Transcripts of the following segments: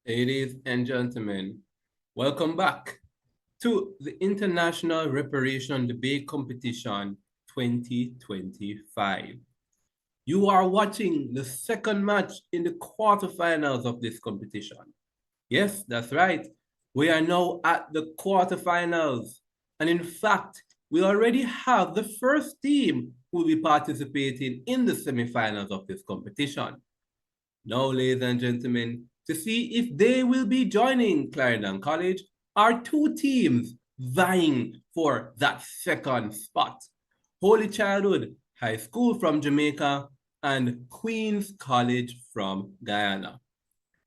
Ladies and gentlemen, welcome back to the International Reparation Debate Competition 2025. You are watching the second match in the quarterfinals of this competition. Yes, that's right. We are now at the quarterfinals. And in fact, we already have the first team who will be participating in the semifinals of this competition. Now, ladies and gentlemen, to see if they will be joining Clarendon College are two teams vying for that second spot. Holy Childhood High School from Jamaica and Queen's College from Guyana.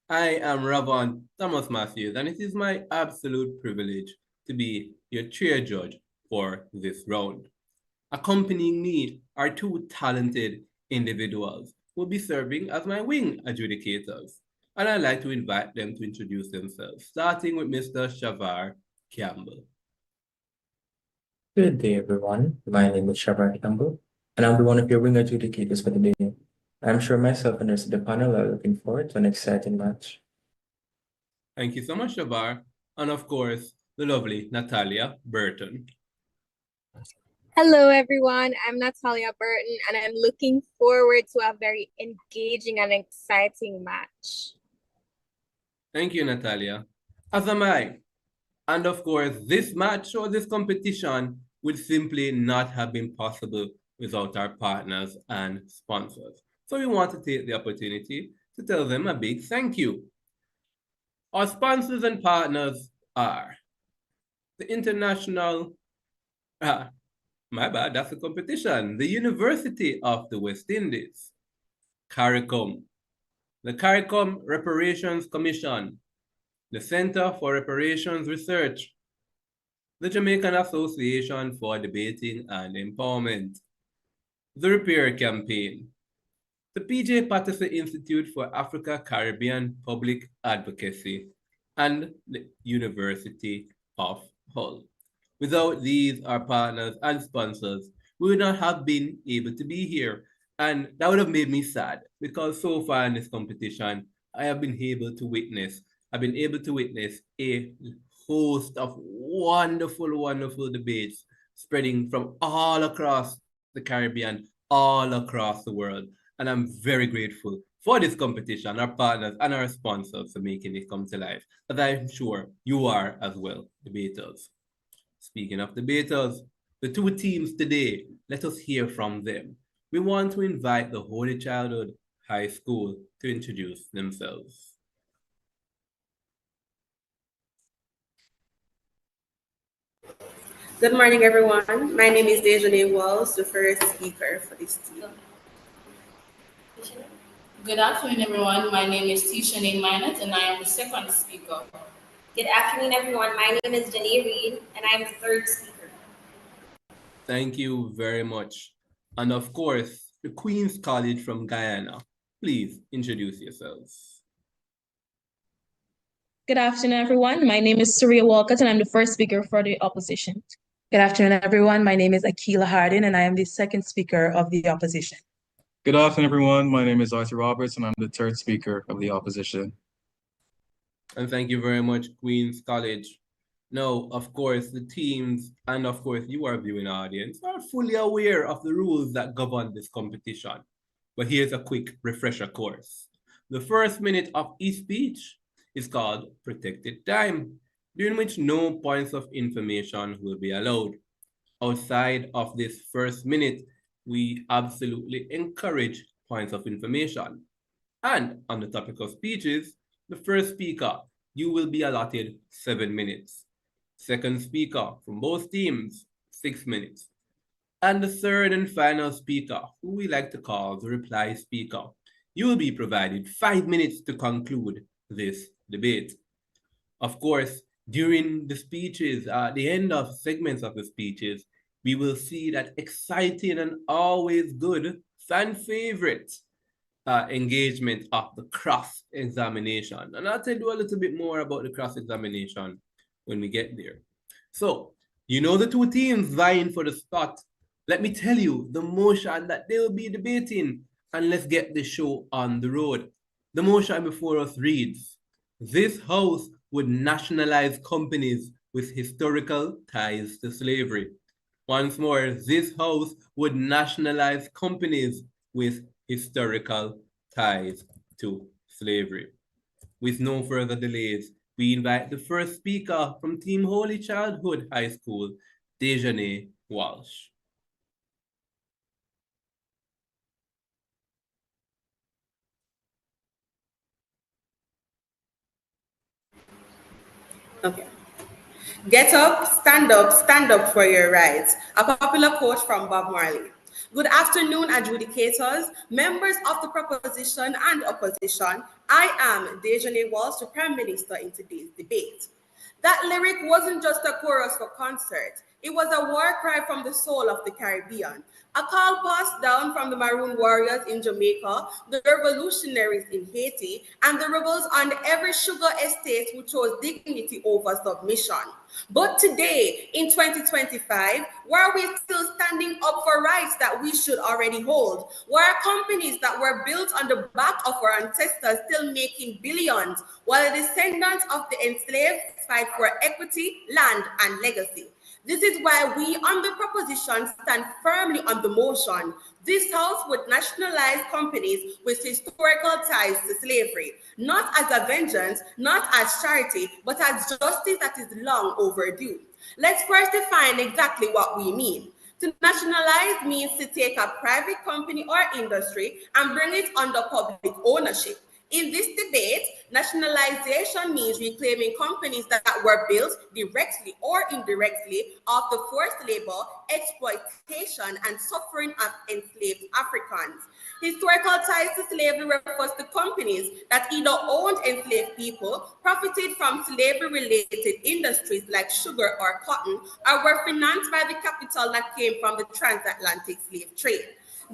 I am Reverend Thomas Matthews, and it is my absolute privilege to be your chair judge for this round. Accompanying me are two talented individuals who will be serving as my wing adjudicators, and I'd like to invite them to introduce themselves, starting with Mr. Shavar Campbell. Good day, everyone. My name is Shavar Campbell, and I'll be one of your wing adjudicators for the day. I'm sure myself and the rest of the panel are looking forward to an exciting match. Thank you so much, Shavar, and of course, the lovely Natalia Burton. Hello, everyone. I'm Natalia Burton, and I'm looking forward to a very engaging and exciting match. Thank you, Natalia. As am I. And of course, this match or this competition would simply not have been possible without our partners and sponsors. So we want to take the opportunity to tell them a big thank you. Our sponsors and partners are the International, my bad, that's a competition, the University of the West Indies, CARICOM, the CARICOM Reparations Commission, the Center for Reparations Research, the Jamaican Association for Debating and Empowerment, the Repair Campaign, the PJ Patterson Institute for Africa Caribbean Public Advocacy, and the University of Hull. Without these, our partners and sponsors, we would not have been able to be here. And that would have made me sad because so far in this competition, I've been able to witness a host of wonderful, wonderful debates spreading from all across the Caribbean, all across the world. And I'm very grateful for this competition, our partners and our sponsors for making it come to life, as I'm sure you are as well, debaters. Speaking of debaters, the two teams today, let us hear from them. We want to invite the Holy Childhood High School to introduce themselves. Good morning, everyone. My name is Dejane Walls, the first speaker for this team. Good afternoon, everyone. My name is Tisha Minot, and I am the second speaker. Good afternoon, everyone. My name is Janae Reed, and I'm the third speaker. Thank you very much. And of course, the Queen's College from Guyana. Please introduce yourselves. Good afternoon, everyone. My name is Surya Walcott, and I'm the first speaker for the opposition. Good afternoon, everyone. My name is Akila Hardin, and I am the second speaker of the opposition. Good afternoon, everyone. My name is Arthur Roberts, and I'm the third speaker of the opposition. And thank you very much, Queen's College. Now, of course, the teams and of course you, our viewing audience, are fully aware of the rules that govern this competition. But here's a quick refresher course. The first minute of each speech is called protected time, during which no points of information will be allowed. Outside of this first minute, we absolutely encourage points of information. And on the topic of speeches, the first speaker, you will be allotted 7 minutes. Second speaker from both teams, 6 minutes. And the third and final speaker, who we like to call the reply speaker, you will be provided 5 minutes to conclude this debate. Of course, during the speeches, at the end of segments of the speeches, we will see that exciting and always good fan favorite engagement of the cross-examination. And I'll tell you a little bit more about the cross-examination when we get there. So, you know the two teams vying for the spot. Let me tell you the motion that they will be debating, and let's get the show on the road. The motion before us reads, This House would nationalize companies with historical ties to slavery. Once more, this House would nationalize companies with historical ties to slavery. With no further delays, we invite the first speaker from Team Holy Childhood High School, Dejane Walsh. Okay. Get up, stand up for your rights. A popular quote from Bob Marley. Good afternoon, adjudicators, members of the proposition and opposition. I am Dejane Walsh, the Prime Minister in today's debate. That lyric wasn't just a chorus for concert. It was a war cry from the soul of the Caribbean, a call passed down from the Maroon warriors in Jamaica, the revolutionaries in Haiti, and the rebels on every sugar estate who chose dignity over submission. But today, in 2025, why are we still standing up for rights that we should already hold? Why are companies that were built on the back of our ancestors still making billions, while the descendants of the enslaved fight for equity, land, and legacy? This is why we on the proposition stand firmly on the motion. This House would nationalize companies with historical ties to slavery, not as a vengeance, not as charity, but as justice that is long overdue. Let's first define exactly what we mean. To nationalize means to take a private company or industry and bring it under public ownership. In this debate, nationalization means reclaiming companies that were built directly or indirectly off the forced labor, exploitation, and suffering of enslaved Africans. Historical ties to slavery refers to companies that either owned enslaved people, profited from slavery-related industries like sugar or cotton, or were financed by the capital that came from the transatlantic slave trade.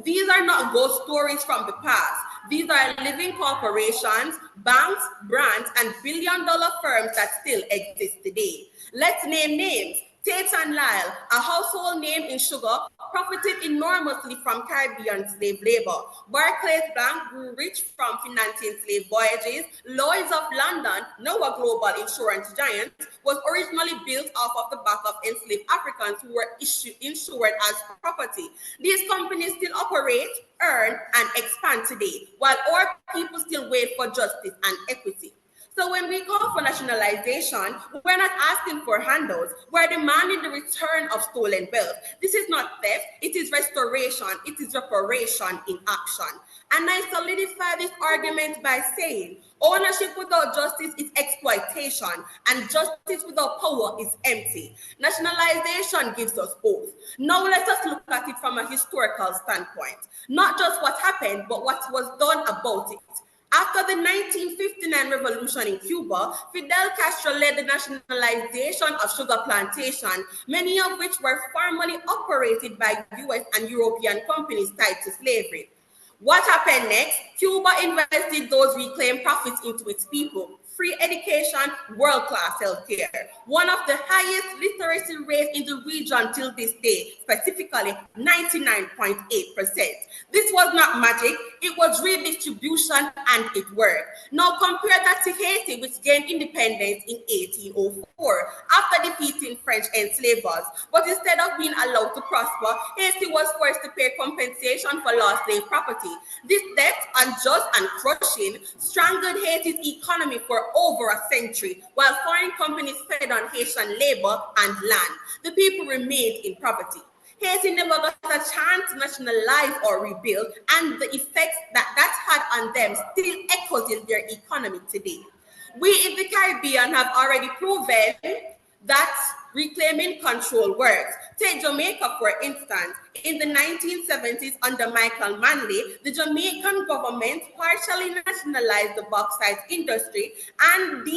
These are not ghost stories from the past. These are living corporations, banks, brands, and billion-dollar firms that still exist today. Let's name names. Tate and Lyle, a household name in sugar, profited enormously from Caribbean slave labor. Barclays Bank grew rich from financing slave voyages. Lloyd's of London, now a global insurance giant, was originally built off of the back of enslaved Africans who were insured as property. These companies still operate, earn, and expand today, while our people still wait for justice and equity. So when we call for nationalization, we're not asking for handouts. We're demanding the return of stolen wealth. This is not theft, it is restoration, it is reparation in action. And I solidify this argument by saying, ownership without justice is exploitation, and justice without power is empty. Nationalization gives us both. Now let us look at it from a historical standpoint. Not just what happened, but what was done about it. After the 1959 revolution in Cuba, Fidel Castro led the nationalization of sugar plantations, many of which were formerly operated by US and European companies tied to slavery. What happened next? Cuba invested those reclaimed profits into its people. Free education, world-class healthcare. One of the highest literacy rates in the region till this day, specifically 99.8%. This was not magic, it was redistribution and it worked. Now compare that to Haiti, which gained independence in 1804 after defeating French enslavers. But instead of being allowed to prosper, Haiti was forced to pay compensation for lost slave property. This debt, unjust and crushing, strangled Haiti's economy for over a century, while foreign companies fed on Haitian labor and land. The people remained in poverty. Haiti never got a chance to nationalize or rebuild, and the effects that had on them still echoes in their economy today. We in the Caribbean have already proven that reclaiming control works. Take Jamaica, for instance. In the 1970s, under Michael Manley, the Jamaican government partially nationalized the bauxite industry and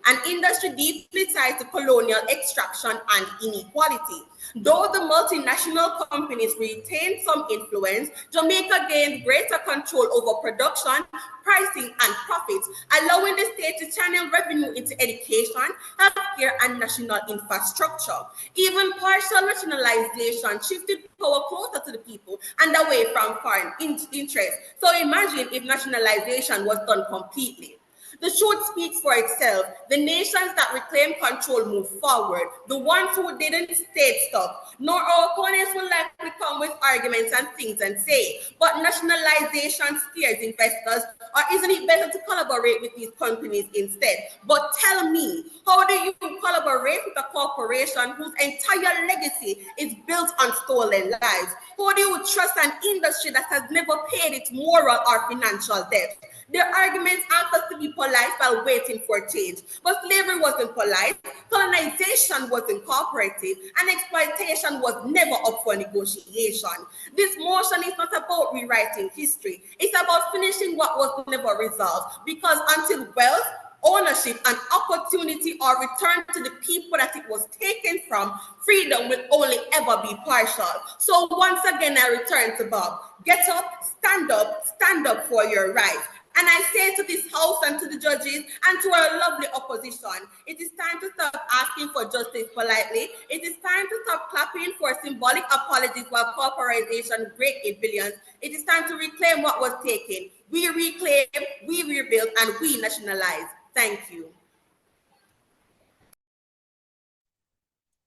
an industry deeply tied to colonial extraction and inequality. Though the multinational companies retained some influence, Jamaica gained greater control over production, pricing, and profits, allowing the state to channel revenue into education, healthcare, and national infrastructure. Even partial nationalization shifted power closer to the people and away from foreign interests. So imagine if nationalization was done completely. The truth speaks for itself. The nations that reclaim control move forward. The ones who didn't stayed stuck. Nor our opponents will likely come with arguments and things and say, but nationalization scares investors, or isn't it better to collaborate with these companies instead? But tell me, how do you collaborate with a corporation whose entire legacy is built on stolen lives? How do you trust an industry that has never paid its moral or financial debt? Their arguments ask us to be polite while waiting for change. But slavery wasn't polite, colonization wasn't cooperative, and exploitation was never up for negotiation. This motion is not about rewriting history. It's about finishing what was never resolved. Because until wealth, ownership, and opportunity are returned to the people that it was taken from, freedom will only ever be partial. So once again, I return to Bob. Get up, stand up for your rights. And I say to this House and to the judges and to our lovely opposition, it is time to stop asking for justice politely. It is time to stop clapping for symbolic apologies while corporations break in billions. It is time to reclaim what was taken. We reclaim, we rebuild, and we nationalize. Thank you.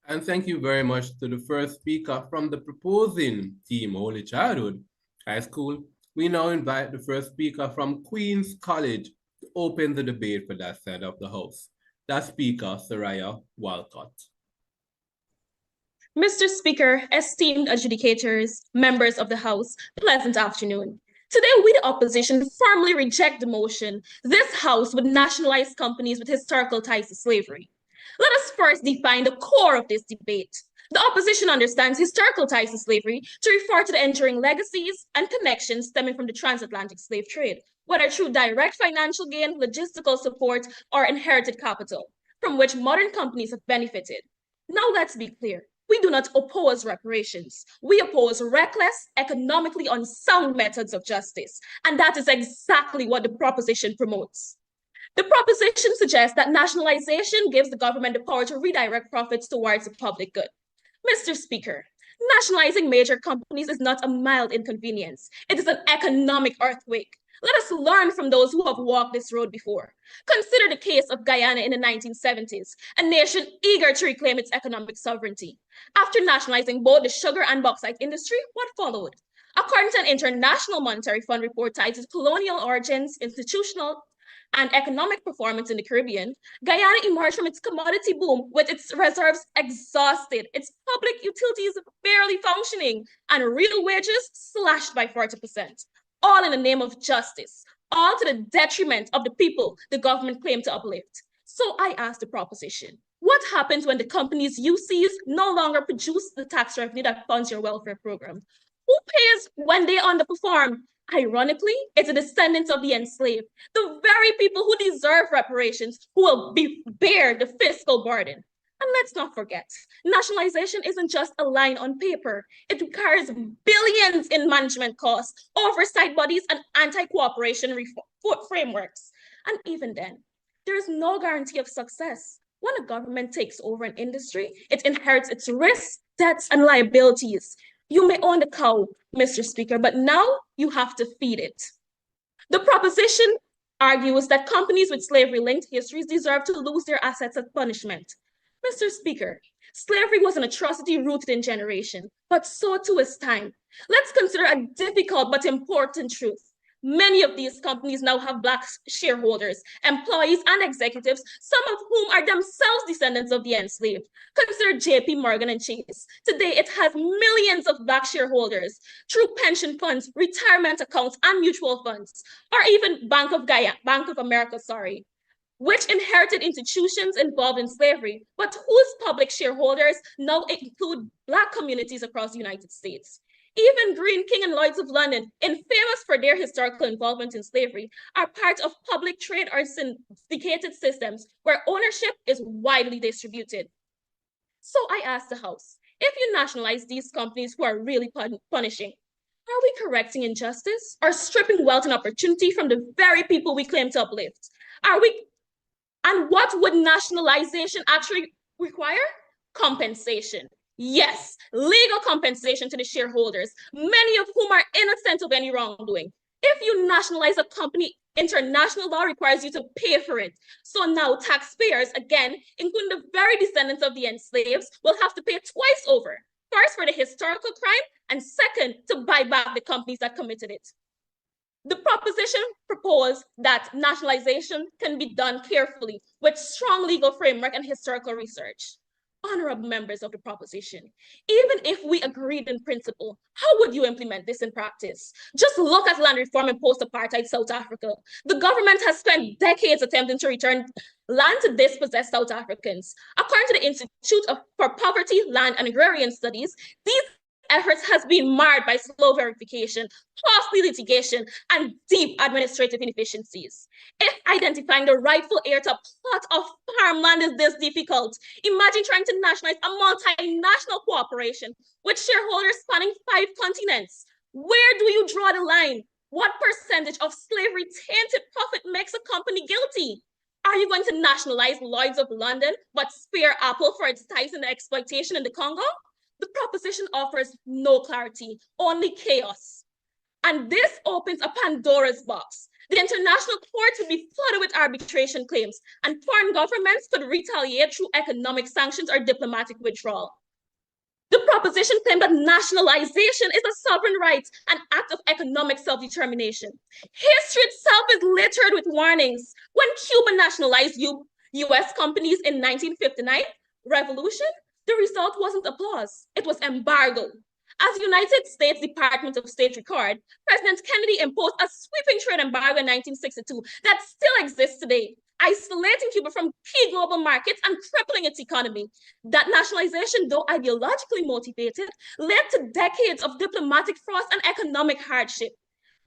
And thank you very much to the first speaker from the proposing team, Holy Childhood High School. We now invite the first speaker from Queen's College to open the debate for that side of the House. That speaker, Soraya Walcott. Mr. Speaker, esteemed adjudicators, members of the House, pleasant afternoon. Today, we, the opposition, firmly reject the motion this House would nationalize companies with historical ties to slavery. Let us first define the core of this debate. The opposition understands historical ties to slavery to refer to the enduring legacies and connections stemming from the transatlantic slave trade, whether through direct financial gain, logistical support, or inherited capital, from which modern companies have benefited. Now let's be clear. We do not oppose reparations. We oppose reckless, economically unsound methods of justice. And that is exactly what the proposition promotes. The proposition suggests that nationalization gives the government the power to redirect profits towards the public good. Mr. Speaker, nationalizing major companies is not a mild inconvenience. It is an economic earthquake. Let us learn from those who have walked this road before. Consider the case of Guyana in the 1970s, a nation eager to reclaim its economic sovereignty. After nationalizing both the sugar and bauxite industry, what followed? According to an International Monetary Fund report titled Colonial Origins, Institutional and Economic Performance in the Caribbean, Guyana emerged from its commodity boom with its reserves exhausted, its public utilities barely functioning, and real wages slashed by 40%. All in the name of justice, all to the detriment of the people the government claimed to uplift. So I asked the proposition, what happens when the companies you seize no longer produce the tax revenue that funds your welfare program? Who pays when they underperform? Ironically, it's the descendants of the enslaved, the very people who deserve reparations, who will bear the fiscal burden. And let's not forget, nationalization isn't just a line on paper. It requires billions in management costs, oversight bodies, and anti-cooperation frameworks. And even then, there is no guarantee of success. When a government takes over an industry, it inherits its risks, debts, and liabilities. You may own the cow, Mr. Speaker, but now you have to feed it. The proposition argues that companies with slavery-linked histories deserve to lose their assets as punishment. Mr. Speaker, slavery was an atrocity rooted in generation, but so too is time. Let's consider a difficult but important truth. Many of these companies now have Black shareholders, employees, and executives, some of whom are themselves descendants of the enslaved. Consider JP Morgan and Chase. Today, it has millions of Black shareholders through pension funds, retirement accounts, and mutual funds, or even Bank of America, which inherited institutions involved in slavery, but whose public shareholders now include Black communities across the United States. Even Green, King, and Lloyds of London, infamous for their historical involvement in slavery, are part of public trade or syndicated systems where ownership is widely distributed. So I ask the House, if you nationalize these companies who are really punishing, are we correcting injustice or stripping wealth and opportunity from the very people we claim to uplift? And what would nationalization actually require? Compensation. Yes, legal compensation to the shareholders, many of whom are innocent of any wrongdoing. If you nationalize a company International law requires you to pay for it. So now taxpayers, again, including the very descendants of the enslaved, will have to pay twice over. First, for the historical crime, and second, to buy back the companies that committed it. The proposition proposed that nationalization can be done carefully with strong legal framework and historical research. Honorable members of the proposition, even if we agreed in principle, how would you implement this in practice? Just look at land reform in post-apartheid South Africa. The government has spent decades attempting to return land to dispossessed South Africans. According to the Institute for Poverty, Land and Agrarian Studies, these efforts has been marred by slow verification, costly litigation, and deep administrative inefficiencies. If identifying the rightful heir to a plot of farmland is this difficult, imagine trying to nationalize a multinational cooperation with shareholders spanning 5 continents. Where do you draw the line? What percentage of slavery tainted profit makes a company guilty? Are you going to nationalize Lloyd's of London but spare Apple for its ties in the exploitation in the Congo? The proposition offers no clarity, only chaos. And this opens a Pandora's box. The international courts would be flooded with arbitration claims, and foreign governments could retaliate through economic sanctions or diplomatic withdrawal. The proposition claimed that nationalization is a sovereign right, an act of economic self-determination. History itself is littered with warnings. When Cuba nationalized U.S. companies in 1959, revolution, the result wasn't applause, it was embargo. As United States Department of State record, President Kennedy imposed a sweeping trade embargo in 1962 that still exists today, isolating Cuba from key global markets and crippling its economy. That nationalization, though ideologically motivated, led to decades of diplomatic frost and economic hardship.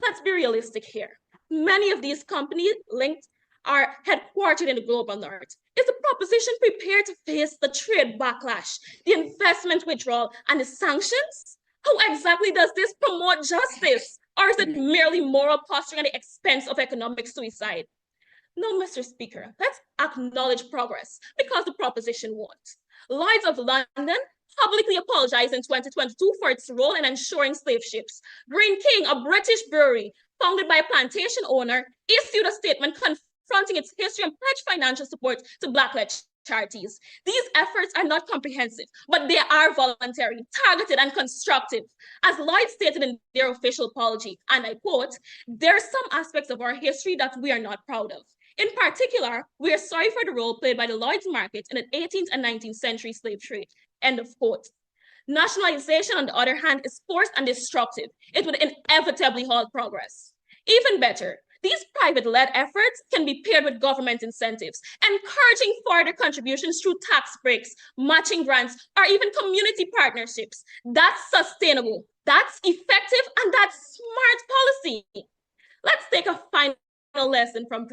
Let's be realistic here. Many of these companies linked are headquartered in the global north. Is the proposition prepared to face the trade backlash, the investment withdrawal, and the sanctions? How exactly does this promote justice? Or is it merely moral posturing at the expense of economic suicide? No, Mr. Speaker, let's acknowledge progress because the proposition won't. Lloyd's of London publicly apologized in 2022 for its role in ensuring slave ships. Green King, a British brewery founded by a plantation owner, issued a statement confronting its history and pledged financial support to Black-led charities. These efforts are not comprehensive, but they are voluntary, targeted, and constructive. As Lloyd stated in their official apology, and I quote, "There are some aspects of our history that we are not proud of. In particular, we are sorry for the role played by the Lloyd's market in the 18th and 19th century slave trade," end of quote. Nationalization, on the other hand, is forced and destructive. It would inevitably halt progress. Even better, these private-led efforts can be paired with government incentives, encouraging further contributions through tax breaks, matching grants, or even community partnerships. That's sustainable, that's effective, and that's smart policy. Let's take a final lesson from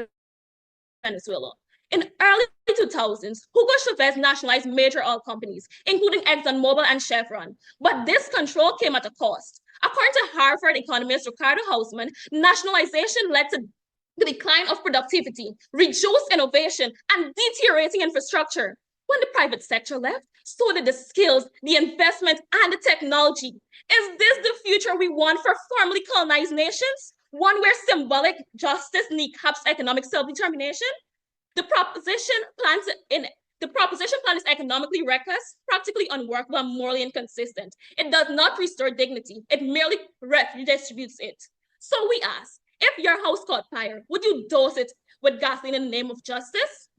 Venezuela. In early 2000s, Hugo Chavez nationalized major oil companies, including ExxonMobil and Chevron. But this control came at a cost. According to Harvard economist Ricardo Hausman, nationalization led to the decline of productivity, reduced innovation, and deteriorating infrastructure. When the private sector left, so did the skills, the investment, and the technology. Is this the future we want for formerly colonized nations? One where symbolic justice kneecaps economic self-determination? The proposition plan is economically reckless, practically unworkable, and morally inconsistent. It does not restore dignity. It merely redistributes it. So we ask, if your house caught fire, would you dose it with gasoline in the name of justice?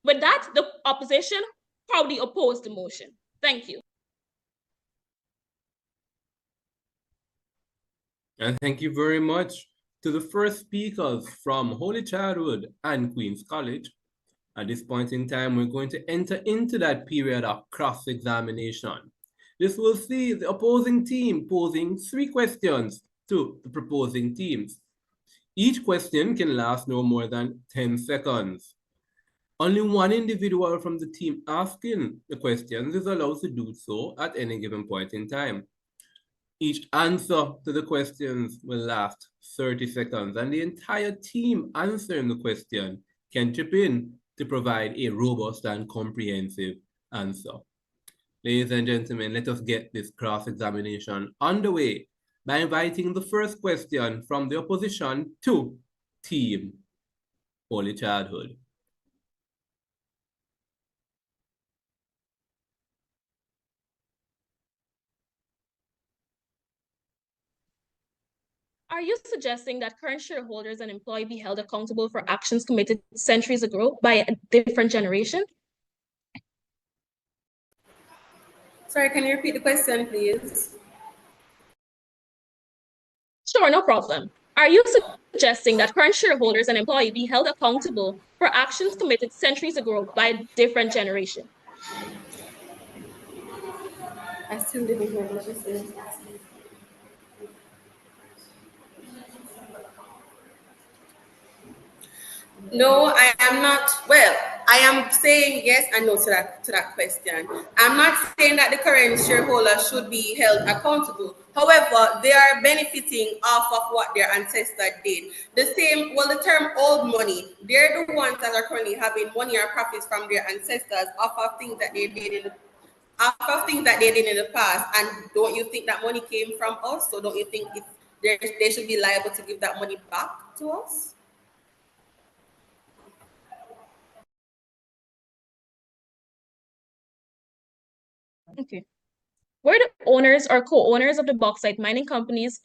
With that, the opposition proudly opposed the motion. Thank you. And thank you very much to the first speakers from Holy Childhood and Queen's College. At this point in time, we're going to enter into that period of cross-examination. This will see the opposing team posing 3 questions to the proposing teams. Each question can last no more than 10 seconds. Only one individual from the team asking the questions is allowed to do so at any given point in time. Each answer to the questions will last 30 seconds, and the entire team answering the question can chip in to provide a robust and comprehensive answer. Ladies and gentlemen, let us get this cross-examination underway by inviting the first question from the opposition to Team Early Childhood. Are you suggesting that current shareholders and employees be held accountable for actions committed centuries ago by a different generation? Sorry, can you repeat the question, please? Sure, no problem. Are you suggesting that current shareholders and employees be held accountable for actions committed centuries ago by a different generation? I still didn't hear what you said. No, I am not. Well, I am saying yes and no to that question. I'm not saying that the current shareholders should be held accountable. However, they are benefiting off of what their ancestors did. The same, well, the term old money, they're the ones that are currently having money or profits from their ancestors off of things that they did in the past. And don't you think that money came from us? So don't you think they should be liable to give that money back to us? Okay. Were the owners or co-owners of the bauxite mining companies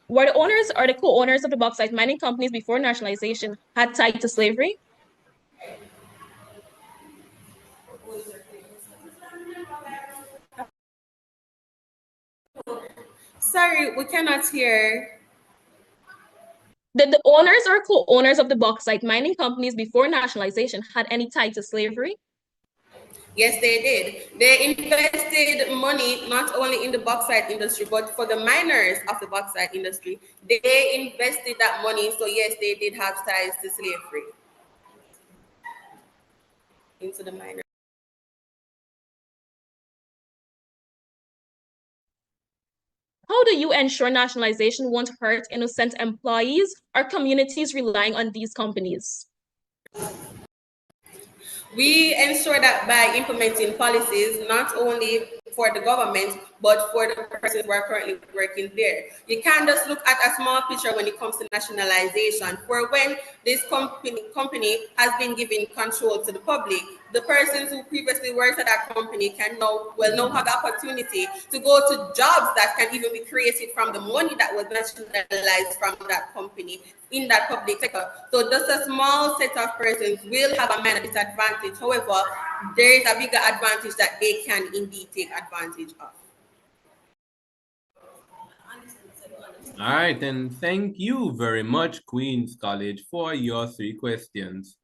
Were the owners or the co-owners of the bauxite mining companies before nationalization had tied to slavery? Sorry, we cannot hear. Did the owners or co-owners of the bauxite mining companies before nationalization had any tie to slavery? Yes, they did. They invested money not only in the bauxite industry, but for the miners of the bauxite industry. They invested that money. So yes, they did have ties to slavery into the miners. How do you ensure nationalization won't hurt innocent employees or communities relying on these companies? We ensure that by implementing policies, not only for the government, but for the persons who are currently working there. You can't just look at a small picture when it comes to nationalization. For when this company has been given control to the public, the persons who previously worked at that company can now have the opportunity to go to jobs that can even be created from the money that was nationalized from that company in that public sector. So just a small set of persons will have a minor disadvantage. However, there is a bigger advantage that they can indeed take advantage of. All right, and thank you very much, Queen's College, for your 3 questions.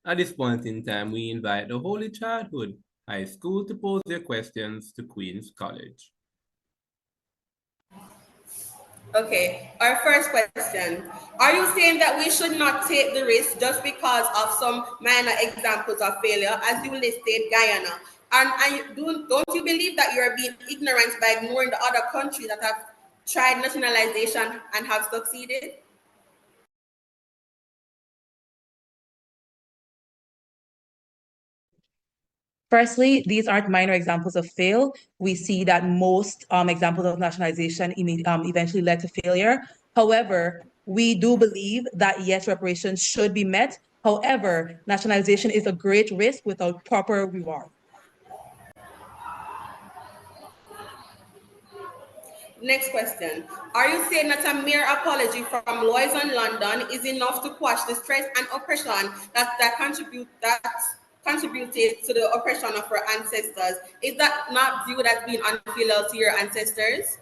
At this point in time, we invite the Holy Childhood High School to pose their questions to Queen's College. Okay, our first question. Are you saying that we should not take the risk just because of some minor examples of failure, as you listed Guyana? And don't you believe that you're being ignorant by ignoring the other countries that have tried nationalization and have succeeded? Firstly, these aren't minor examples of fail. We see that most examples of nationalization eventually led to failure. However, we do believe that yes, reparations should be met. However, nationalization is a great risk without proper reward. Next question. Are you saying that a mere apology from Lloyds and London is enough to quash the stress and oppression that contributed to the oppression of our ancestors? Is that not viewed as being unfilial to your ancestors?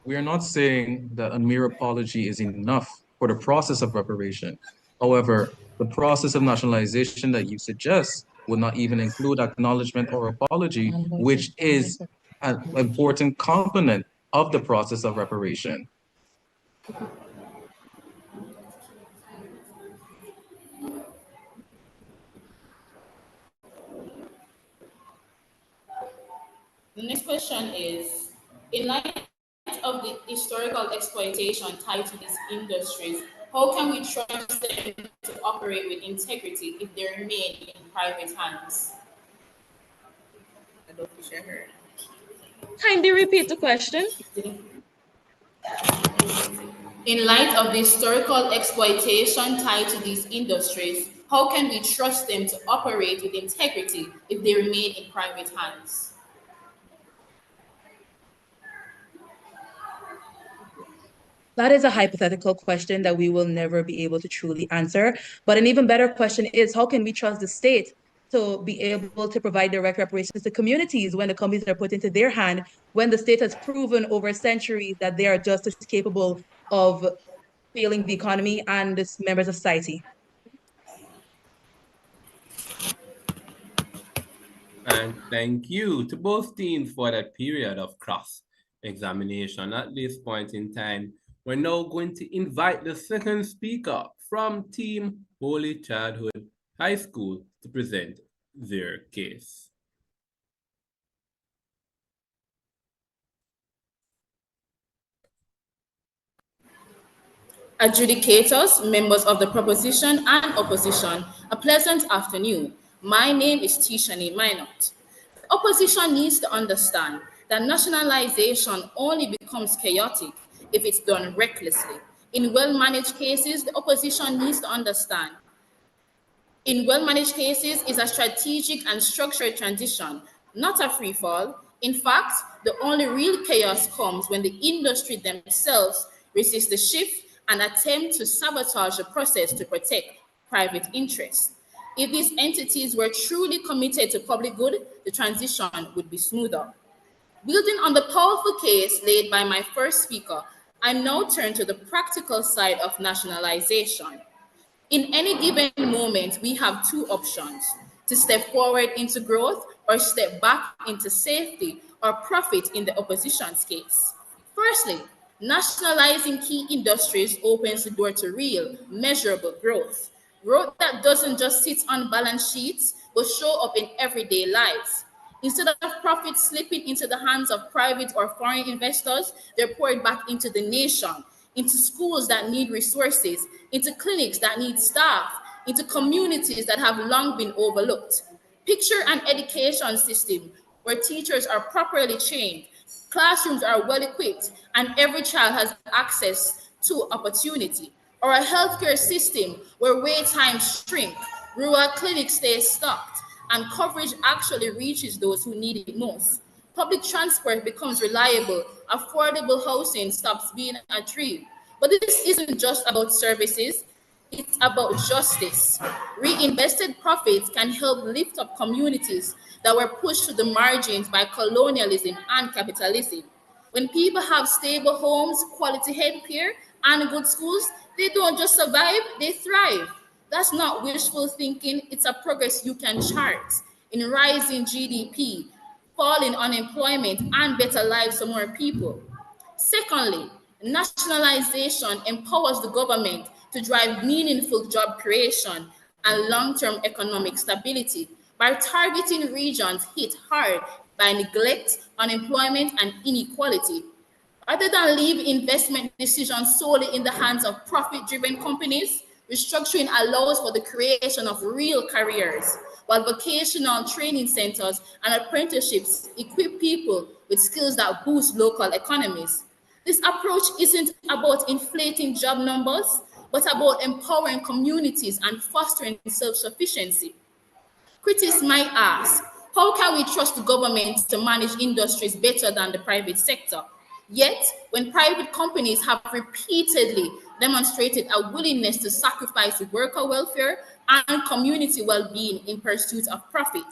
We are not saying that a mere apology is enough for the process of reparation. However, the process of nationalization that you suggest would not even include acknowledgement or apology, which is an important component of the process of reparation. The next question is, in light of the historical exploitation tied to these industries, how can we trust them to operate with integrity if they remain in private hands? I don't think I heard. Kindly repeat the question. In light of the historical exploitation tied to these industries, how can we trust them to operate with integrity if they remain in private hands? That is a hypothetical question that we will never be able to truly answer. But an even better question is, how can we trust the state to be able to provide direct reparations to communities when the companies are put into their hand, when the state has proven over centuries that they are just as capable of failing the economy and its members of society? And thank you to both teams for that period of cross examination. At this point in time, we're now going to invite the second speaker from Team Holy Childhood High School to present their case. Adjudicators, members of the proposition and opposition, a pleasant afternoon. My name is Tishani Minot. The opposition needs to understand that nationalization only becomes chaotic if it's done recklessly. In well-managed cases, the opposition needs to understand in well-managed cases is a strategic and structured transition, not a free fall. In fact, the only real chaos comes when the industry themselves resist the shift and attempt to sabotage the process to protect private interests. If these entities were truly committed to public good, the transition would be smoother. Building on the powerful case laid by my first speaker, I now turn to the practical side of nationalization. In any given moment, we have two options: to step forward into growth or step back into safety or profit in the opposition's case. Firstly, nationalizing key industries opens the door to real, measurable growth. Growth that doesn't just sit on balance sheets, but show up in everyday lives. Instead of profits slipping into the hands of private or foreign investors, they're poured back into the nation, into schools that need resources, into clinics that need staff, into communities that have long been overlooked. Picture an education system where teachers are properly trained, classrooms are well equipped, and every child has access to opportunity. Or a healthcare system where wait times shrink, rural clinics stay stocked, and coverage actually reaches those who need it most. Public transport becomes reliable, affordable housing stops being a dream. But this isn't just about services, it's about justice. Reinvested profits can help lift up communities that were pushed to the margins by colonialism and capitalism. When people have stable homes, quality healthcare, and good schools, they don't just survive, they thrive. That's not wishful thinking, it's a progress you can chart in rising GDP, falling unemployment, and better lives for more people. Secondly, nationalization empowers the government to drive meaningful job creation and long-term economic stability by targeting regions hit hard by neglect, unemployment, and inequality. Rather than leave investment decisions solely in the hands of profit-driven companies, restructuring allows for the creation of real careers, while vocational training centers and apprenticeships equip people with skills that boost local economies. This approach isn't about inflating job numbers, but about empowering communities and fostering self-sufficiency. Critics might ask, how can we trust the government to manage industries better than the private sector? Yet, when private companies have repeatedly demonstrated a willingness to sacrifice worker welfare and community well-being in pursuit of profit,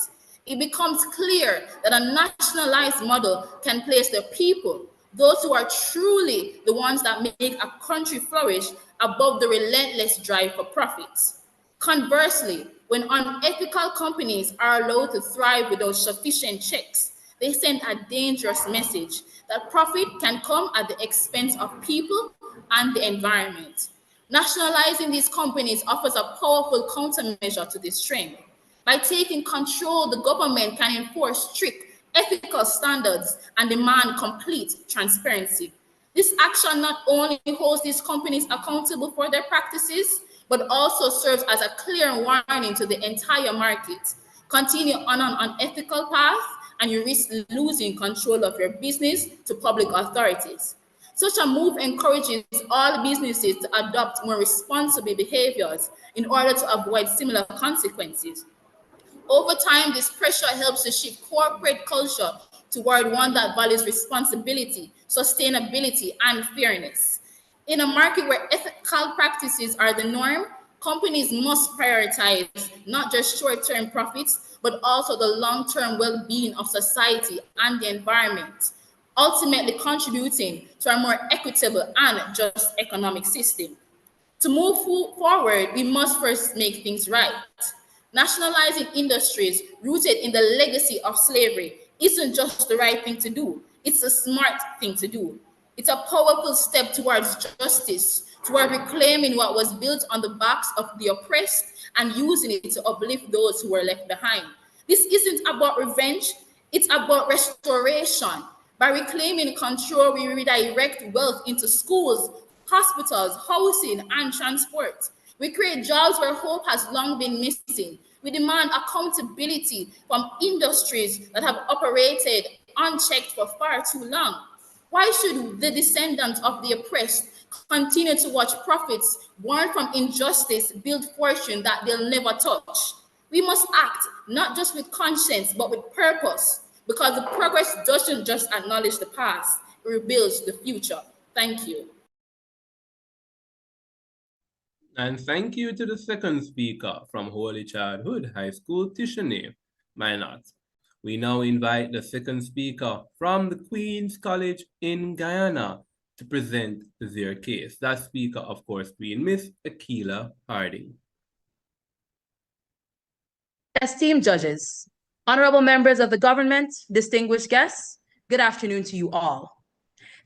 it becomes clear that a nationalized model can place the people, those who are truly the ones that make a country flourish, above the relentless drive for profits. Conversely, when unethical companies are allowed to thrive without sufficient checks, they send a dangerous message that profit can come at the expense of people and the environment. Nationalizing these companies offers a powerful countermeasure to this trend. By taking control, the government can enforce strict ethical standards and demand complete transparency. This action not only holds these companies accountable for their practices, but also serves as a clear warning to the entire market. Continue on an unethical path, and you risk losing control of your business to public authorities. Such a move encourages all businesses to adopt more responsible behaviors in order to avoid similar consequences. Over time, this pressure helps to shift corporate culture toward one that values responsibility, sustainability, and fairness. In a market where ethical practices are the norm, companies must prioritize not just short-term profits, but also the long-term well-being of society and the environment, ultimately contributing to a more equitable and just economic system. To move forward, we must first make things right. Nationalizing industries rooted in the legacy of slavery isn't just the right thing to do, it's a smart thing to do. It's a powerful step towards justice, toward reclaiming what was built on the backs of the oppressed and using it to uplift those who were left behind. This isn't about revenge, it's about restoration. By reclaiming control, we redirect wealth into schools, hospitals, housing, and transport. We create jobs where hope has long been missing. We demand accountability from industries that have operated unchecked for far too long. Why should the descendants of the oppressed continue to watch profits born from injustice build fortune that they'll never touch? We must act not just with conscience, but with purpose, because the progress doesn't just acknowledge the past, it rebuilds the future. Thank you. And thank you to the second speaker from Holy Childhood High School, Tishane Minot. We now invite the second speaker from the Queen's College in Guyana to present their case. That speaker, of course, being Miss Akila Harding. Esteemed judges, honorable members of the government, distinguished guests, good afternoon to you all.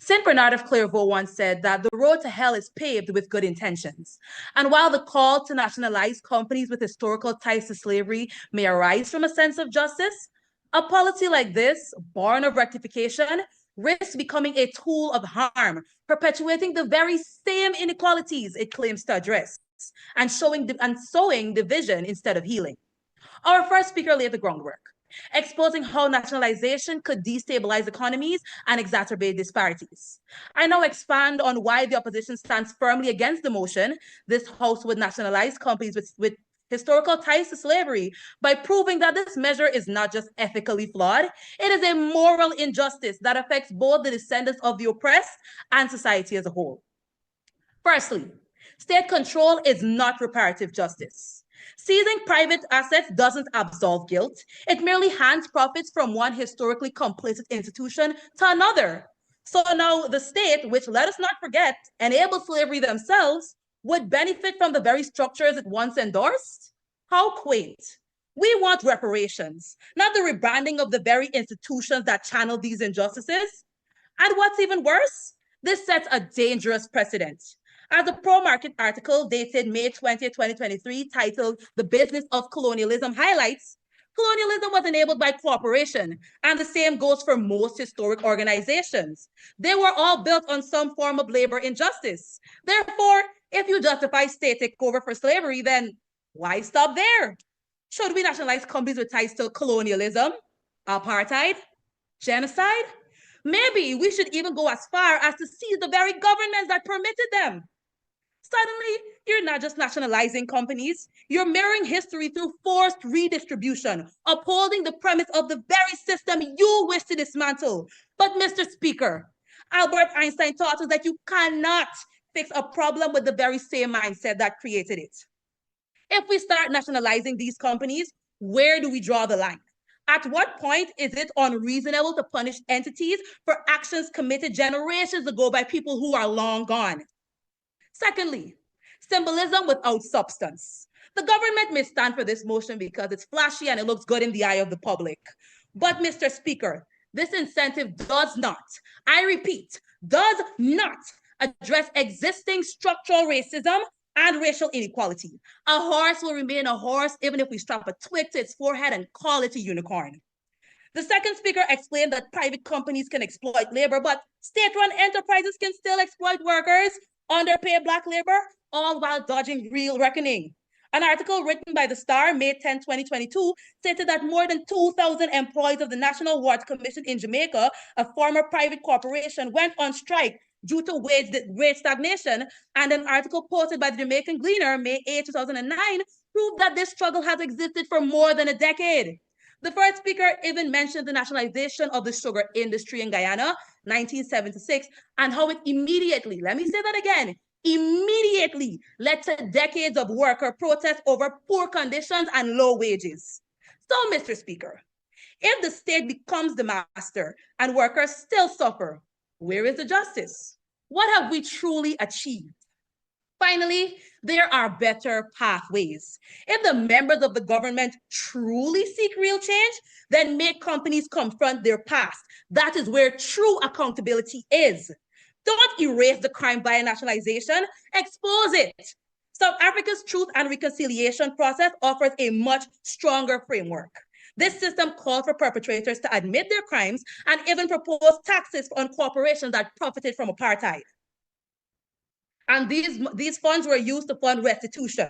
Saint Bernard of Clairvaux once said that the road to hell is paved with good intentions. And while the call to nationalize companies with historical ties to slavery may arise from a sense of justice, a policy like this, born of rectification, risks becoming a tool of harm, perpetuating the very same inequalities it claims to address, and sowing division instead of healing. Our first speaker laid the groundwork, exposing how nationalization could destabilize economies and exacerbate disparities. I now expand on why the opposition stands firmly against the motion this House would nationalize companies with historical ties to slavery by proving that this measure is not just ethically flawed, it is a moral injustice that affects both the descendants of the oppressed and society as a whole. Firstly, state control is not reparative justice. Seizing private assets doesn't absolve guilt. It merely hands profits from one historically complicit institution to another. So now the state, which let us not forget, enabled slavery themselves, would benefit from the very structures it once endorsed? How quaint. We want reparations, not the rebranding of the very institutions that channel these injustices. And what's even worse, this sets a dangerous precedent. As a pro-market article dated May 20, 2023, titled The Business of Colonialism highlights, colonialism was enabled by cooperation, and the same goes for most historic organizations. They were all built on some form of labor injustice. Therefore, if you justify state takeover for slavery, then why stop there? Should we nationalize companies with ties to colonialism, apartheid, genocide? Maybe we should even go as far as to seize the very governments that permitted them. Suddenly, you're not just nationalizing companies, you're mirroring history through forced redistribution, upholding the premise of the very system you wish to dismantle. But Mr. Speaker, Albert Einstein taught us that you cannot fix a problem with the very same mindset that created it. If we start nationalizing these companies, where do we draw the line? At what point is it unreasonable to punish entities for actions committed generations ago by people who are long gone? Secondly, symbolism without substance. The government may stand for this motion because it's flashy and it looks good in the eye of the public. But Mr. Speaker, this incentive does not, I repeat, does not address existing structural racism and racial inequality. A horse will remain a horse even if we strap a twig to its forehead and call it a unicorn. The second speaker explained that private companies can exploit labor, but state-run enterprises can still exploit workers, underpay Black labor, all while dodging real reckoning. An article written by The Star, May 10, 2022, stated that more than 2,000 employees of the National Water Commission in Jamaica, a former private corporation, went on strike due to wage stagnation, and an article posted by the Jamaican Gleaner, May 8, 2009, proved that this struggle has existed for more than a decade. The first speaker even mentioned the nationalization of the sugar industry in Guyana, 1976, and how it immediately, let me say that again, immediately led to decades of worker protests over poor conditions and low wages. So, Mr. Speaker, if the state becomes the master and workers still suffer, where is the justice? What have we truly achieved? Finally, there are better pathways. If the members of the government truly seek real change, then make companies confront their past. That is where true accountability is. Don't erase the crime via nationalization, expose it. South Africa's Truth and Reconciliation process offers a much stronger framework. This system calls for perpetrators to admit their crimes and even propose taxes on corporations that profited from apartheid. And these funds were used to fund restitution.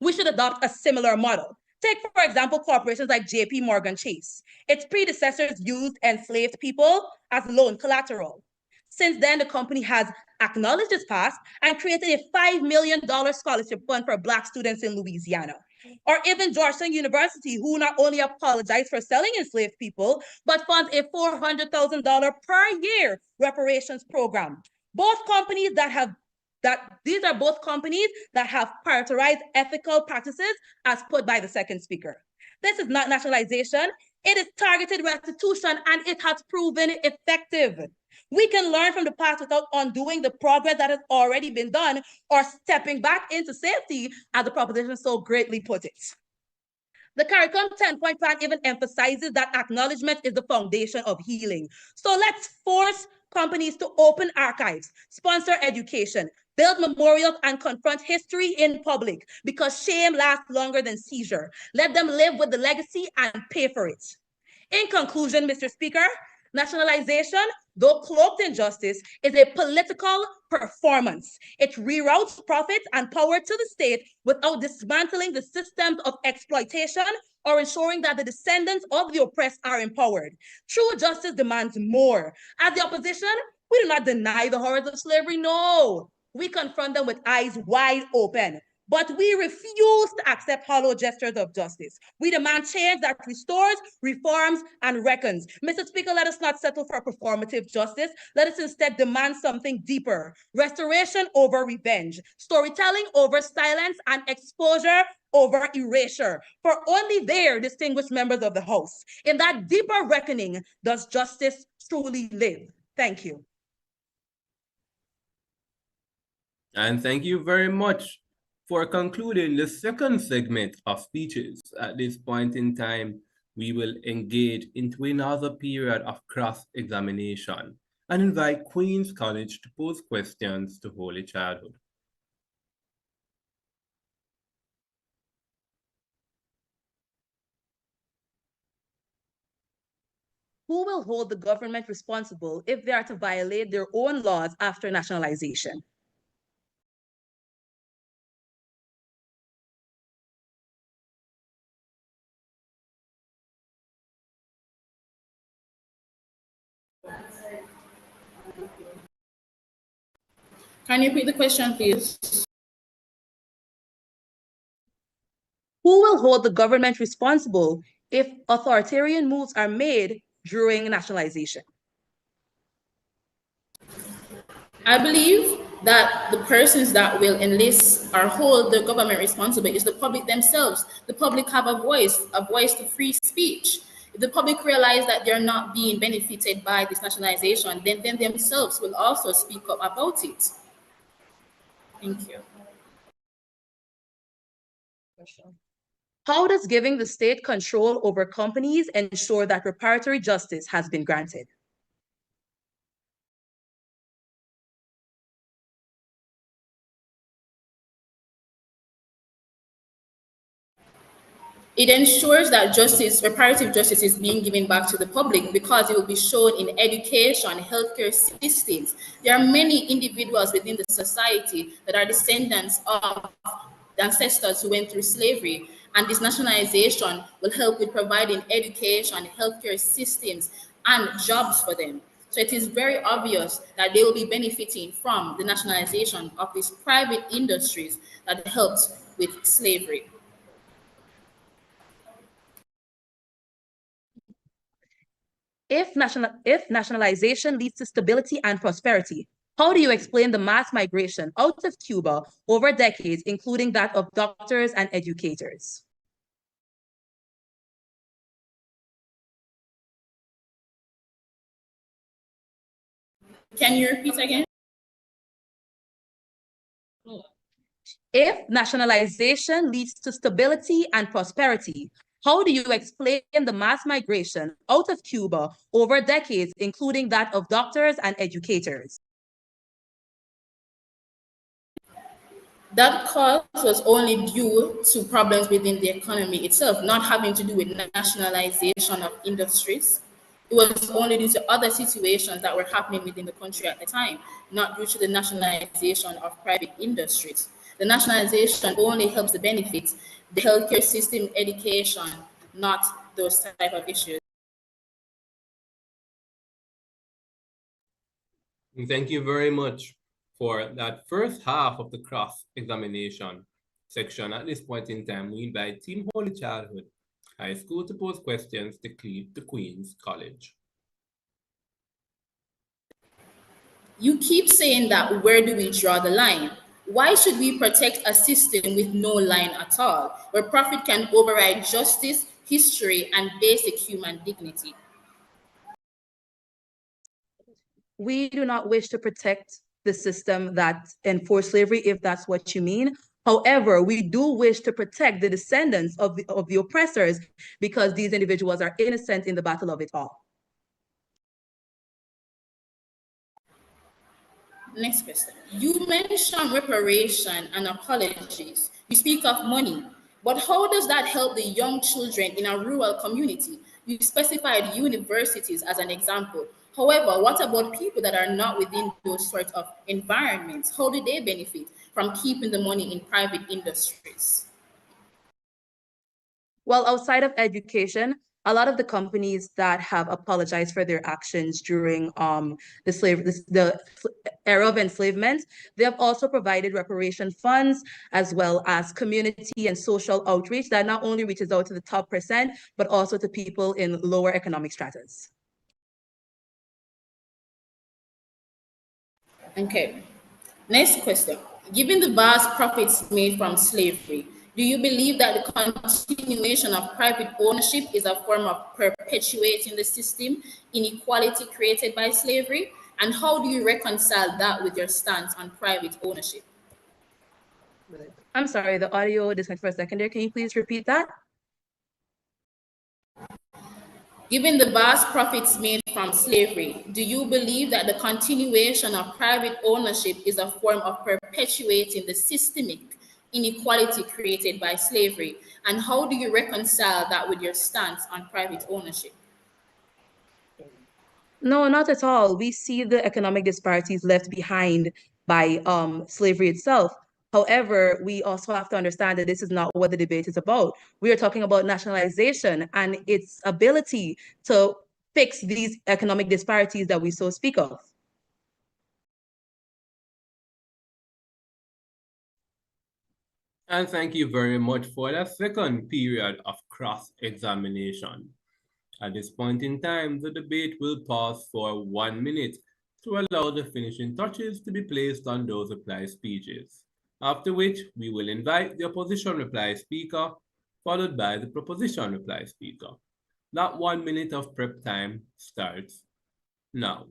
We should adopt a similar model. Take, for example, corporations like JP Morgan Chase. Its predecessors used enslaved people as loan collateral. Since then, the company has acknowledged its past and created a $5 million scholarship fund for Black students in Louisiana. Or even Georgetown University, who not only apologized for selling enslaved people, but funds a $400,000 per year reparations program. These are both companies that have prioritized ethical practices as put by the second speaker. This is not nationalization, it is targeted restitution, and it has proven effective. We can learn from the past without undoing the progress that has already been done or stepping back into safety, as the proposition so greatly put it. The Curriculum 10-point plan even emphasizes that acknowledgement is the foundation of healing. So let's force companies to open archives, sponsor education, build memorials, and confront history in public, because shame lasts longer than seizure. Let them live with the legacy and pay for it. In conclusion, Mr. Speaker, nationalization, though cloaked in justice, is a political performance. It reroutes profits and power to the state without dismantling the systems of exploitation or ensuring that the descendants of the oppressed are empowered. True justice demands more. As the opposition, we do not deny the horrors of slavery, no. We confront them with eyes wide open. But we refuse to accept hollow gestures of justice. We demand change that restores, reforms, and reckons. Mr. Speaker, let us not settle for performative justice. Let us instead demand something deeper. Restoration over revenge. Storytelling over silence, and exposure over erasure. For only there, distinguished members of the House, in that deeper reckoning, does justice truly live. Thank you. And thank you very much for concluding the second segment of speeches. At this point in time, we will engage into another period of cross-examination and invite Queen's College to pose questions to Holy Childhood. Who will hold the government responsible if they are to violate their own laws after nationalization? Can you repeat the question, please? Who will hold the government responsible if authoritarian moves are made during nationalization? I believe that the persons that will enlist or hold the government responsible is the public themselves. The public have a voice to free speech. If the public realize that they're not being benefited by this nationalization, then themselves will also speak up about it. Thank you. How does giving the state control over companies ensure that reparatory justice has been granted? It ensures that reparative justice is being given back to the public because it will be shown in education, healthcare systems. There are many individuals within the society that are descendants of the ancestors who went through slavery, and this nationalization will help with providing education, healthcare systems, and jobs for them. So it is very obvious that they will be benefiting from the nationalization of these private industries that helped with slavery. If nationalization leads to stability and prosperity, how do you explain the mass migration out of Cuba over decades, including that of doctors and educators? Can you repeat again? If nationalization leads to stability and prosperity, how do you explain the mass migration out of Cuba over decades, including that of doctors and educators? That cause was only due to problems within the economy itself, not having to do with nationalization of industries. It was only due to other situations that were happening within the country at the time, not due to the nationalization of private industries. The nationalization only helps the benefit, the healthcare system, education, not those type of issues. Thank you very much for that first half of the cross-examination section. At this point in time, we invite Team Holy Childhood High School to pose questions to the Queen's College. You keep saying that where do we draw the line? Why should we protect a system with no line at all, where profit can override justice, history, and basic human dignity? We do not wish to protect the system that enforced slavery, if that's what you mean. However, we do wish to protect the descendants of the oppressors, because these individuals are innocent in the battle of it all. Next question. You mentioned reparation and apologies. You speak of money, but how does that help the young children in a rural community? You specified universities as an example. However, what about people that are not within those sorts of environments? How do they benefit from keeping the money in private industries? Well, outside of education, a lot of the companies that have apologized for their actions during the era of enslavement, they have also provided reparation funds, as well as community and social outreach that not only reaches out to the top percent, but also to people in lower economic stratas. Okay. Next question. Given the vast profits made from slavery, do you believe that the continuation of private ownership is a form of perpetuating the system inequality created by slavery? And how do you reconcile that with your stance on private ownership? I'm sorry, the audio disconnected for a second there. Can you please repeat that? Given the vast profits made from slavery, do you believe that the continuation of private ownership is a form of perpetuating the systemic inequality created by slavery? And how do you reconcile that with your stance on private ownership? No, not at all. We see the economic disparities left behind by slavery itself. However, we also have to understand that this is not what the debate is about. We are talking about nationalization and its ability to fix these economic disparities that we so speak of. And thank you very much for the second period of cross-examination. At this point in time, the debate will pause for 1 minute to allow the finishing touches to be placed on those reply speeches, after which we will invite the opposition reply speaker, followed by the proposition reply speaker. That 1 minute of prep time starts now.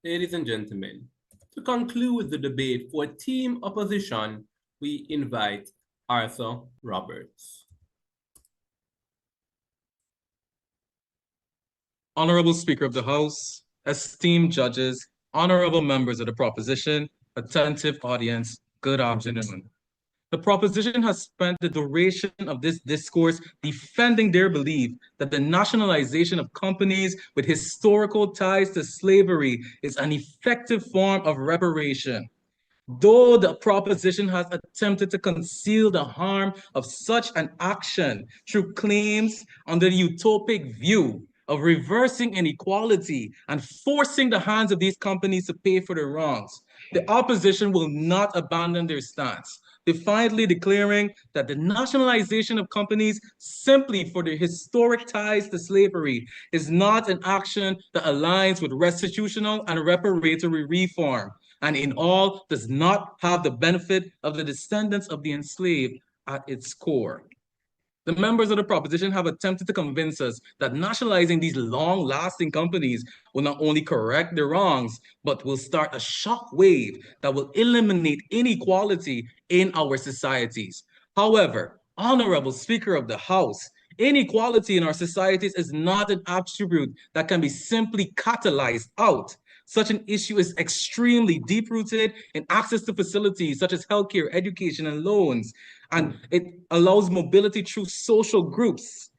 Ladies and gentlemen, to conclude the debate for Team Opposition, we invite Arthur Roberts. Honorable Speaker of the House, esteemed judges, honorable members of the proposition, attentive audience, good afternoon. The proposition has spent the duration of this discourse defending their belief that the nationalization of companies with historical ties to slavery is an effective form of reparation. Though the proposition has attempted to conceal the harm of such an action through claims under the utopic view of reversing inequality and forcing the hands of these companies to pay for their wrongs, the opposition will not abandon their stance, defiantly declaring that the nationalization of companies simply for their historic ties to slavery is not an action that aligns with restitutional and reparatory reform, and in all does not have the benefit of the descendants of the enslaved at its core. The members of the proposition have attempted to convince us that nationalizing these long-lasting companies will not only correct their wrongs, but will start a shock wave that will eliminate inequality in our societies. However, Honorable Speaker of the House, inequality in our societies is not an attribute that can be simply catalyzed out. Such an issue is extremely deep-rooted in access to facilities such as healthcare, education, and loans, and it allows mobility through social groups.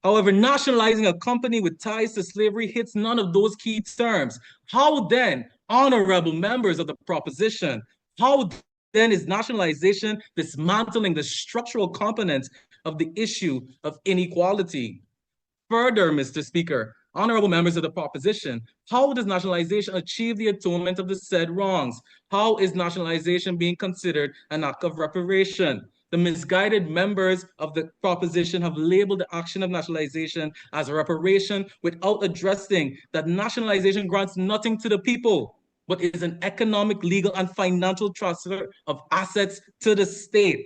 However, nationalizing a company with ties to slavery hits none of those key terms. How then, honorable members of the proposition, how then is nationalization dismantling the structural components of the issue of inequality? Further, Mr. Speaker, honorable members of the proposition, how does nationalization achieve the atonement of the said wrongs? How is nationalization being considered an act of reparation? The misguided members of the proposition have labeled the action of nationalization as a reparation without addressing that nationalization grants nothing to the people, but is an economic, legal, and financial transfer of assets to the state.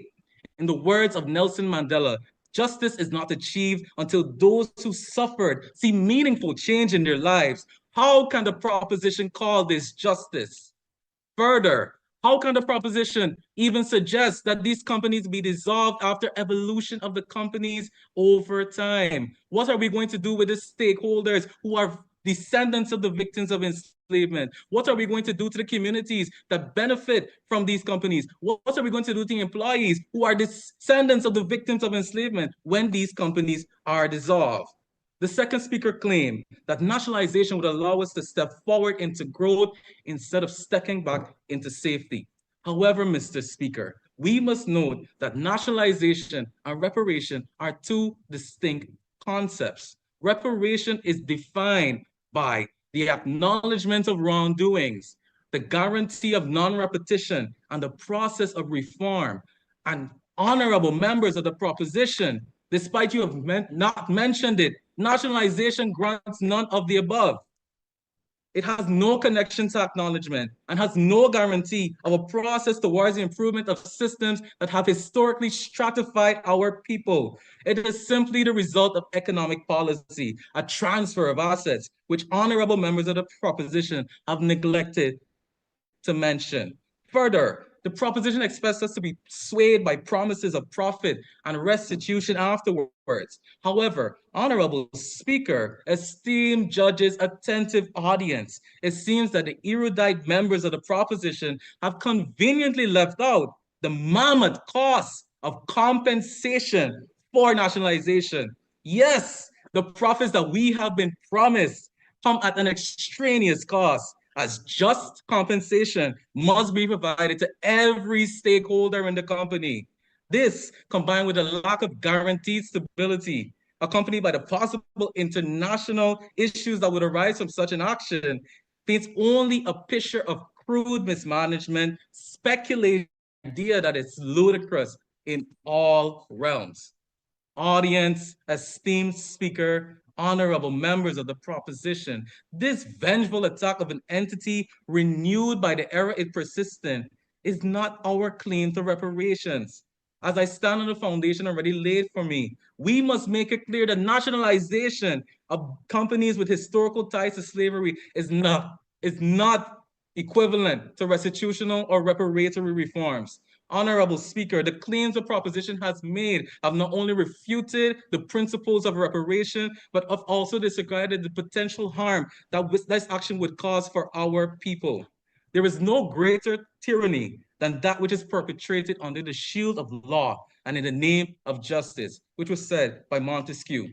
In the words of Nelson Mandela, justice is not achieved until those who suffered see meaningful change in their lives. How can the proposition call this justice? Further, how can the proposition even suggest that these companies be dissolved after evolution of the companies over time? What are we going to do with the stakeholders who are descendants of the victims of enslavement? What are we going to do to the communities that benefit from these companies? What are we going to do to the employees who are descendants of the victims of enslavement when these companies are dissolved? The second speaker claimed that nationalization would allow us to step forward into growth instead of stepping back into safety. However, Mr. Speaker, we must note that nationalization and reparation are two distinct concepts. Reparation is defined by the acknowledgement of wrongdoings, the guarantee of non-repetition, and the process of reform. And honorable members of the proposition, despite you have not mentioned it, nationalization grants none of the above. It has no connection to acknowledgement and has no guarantee of a process towards the improvement of systems that have historically stratified our people. It is simply the result of economic policy, a transfer of assets, which honorable members of the proposition have neglected to mention. Further, the proposition expects us to be swayed by promises of profit and restitution afterwards. However, honorable speaker, esteemed judges, attentive audience, it seems that the erudite members of the proposition have conveniently left out the mammoth cost of compensation for nationalization. Yes, the profits that we have been promised come at an extraneous cost, as just compensation must be provided to every stakeholder in the company. This, combined with a lack of guaranteed stability, accompanied by the possible international issues that would arise from such an action, paints only a picture of crude mismanagement, speculation, idea that is ludicrous in all realms. Audience, esteemed speaker, honorable members of the proposition, this vengeful attack of an entity renewed by the era it persists in is not our claim to reparations. As I stand on the foundation already laid for me, we must make it clear that nationalization of companies with historical ties to slavery is not is not equivalent to restitutional or reparatory reforms. Honorable Speaker, the claims the proposition has made have not only refuted the principles of reparation, but have also disregarded the potential harm that this action would cause for our people. There is no greater tyranny than that which is perpetrated under the shield of law and in the name of justice, which was said by Montesquieu.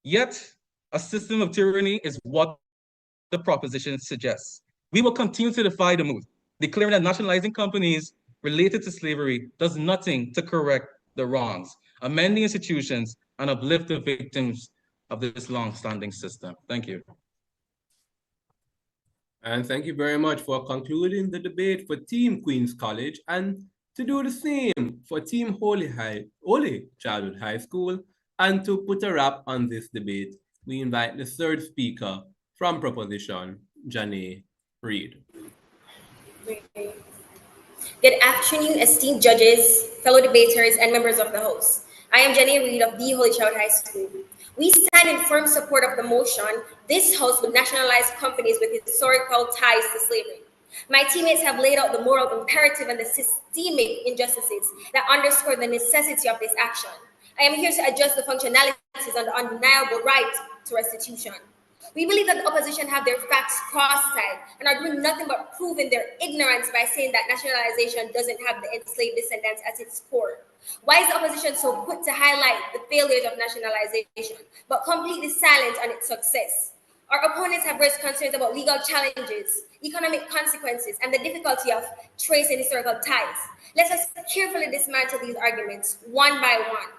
Yet, a system of tyranny is what the proposition suggests. We will continue to defy the move, declaring that nationalizing companies related to slavery does nothing to correct the wrongs, amend the institutions, and uplift the victims of this long-standing system. Thank you. And thank you very much for concluding the debate for Team Queen's College, and to do the same for Team Holy Childhood High School. And to put a wrap on this debate, we invite the third speaker from Proposition, Janae Reid. Good afternoon, esteemed judges, fellow debaters, and members of the House. I am Jenny Reid of the Holy Child High School. We stand in firm support of the motion. This House would nationalize companies with historical ties to slavery. My teammates have laid out the moral imperative and the systemic injustices that underscore the necessity of this action. I am here to address the functionalities and the undeniable right to restitution. We believe that the opposition have their facts cross-eyed and are doing nothing but proving their ignorance by saying that nationalization doesn't have the enslaved descendants at its core. Why is the opposition so quick to highlight the failures of nationalization, but completely silent on its success? Our opponents have raised concerns about legal challenges, economic consequences, and the difficulty of tracing historical ties. Let us carefully dismantle these arguments one by one.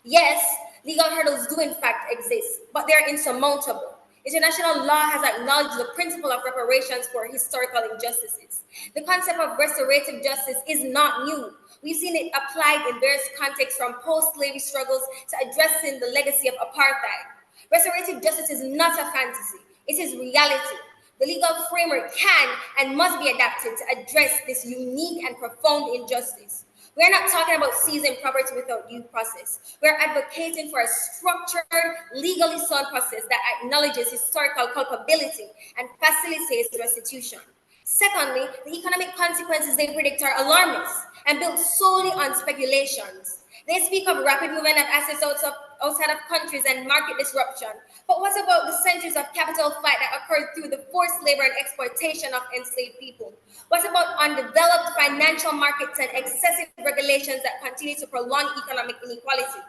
Yes, legal hurdles do in fact exist, but they are insurmountable. International law has acknowledged the principle of reparations for historical injustices. The concept of restorative justice is not new. We've seen it applied in various contexts, from post-slavery struggles to addressing the legacy of apartheid. Restorative justice is not a fantasy, it is reality. The legal framework can and must be adapted to address this unique and profound injustice. We're not talking about seizing property without due process. We're advocating for a structured, legally sound process that acknowledges historical culpability and facilitates restitution. Secondly, the economic consequences they predict are alarmist and built solely on speculations. They speak of rapid movement of assets outside of countries and market disruption. But what about the centuries of capital flight that occurred through the forced labor and exploitation of enslaved people? What about undeveloped financial markets and excessive regulations that continue to prolong economic inequality?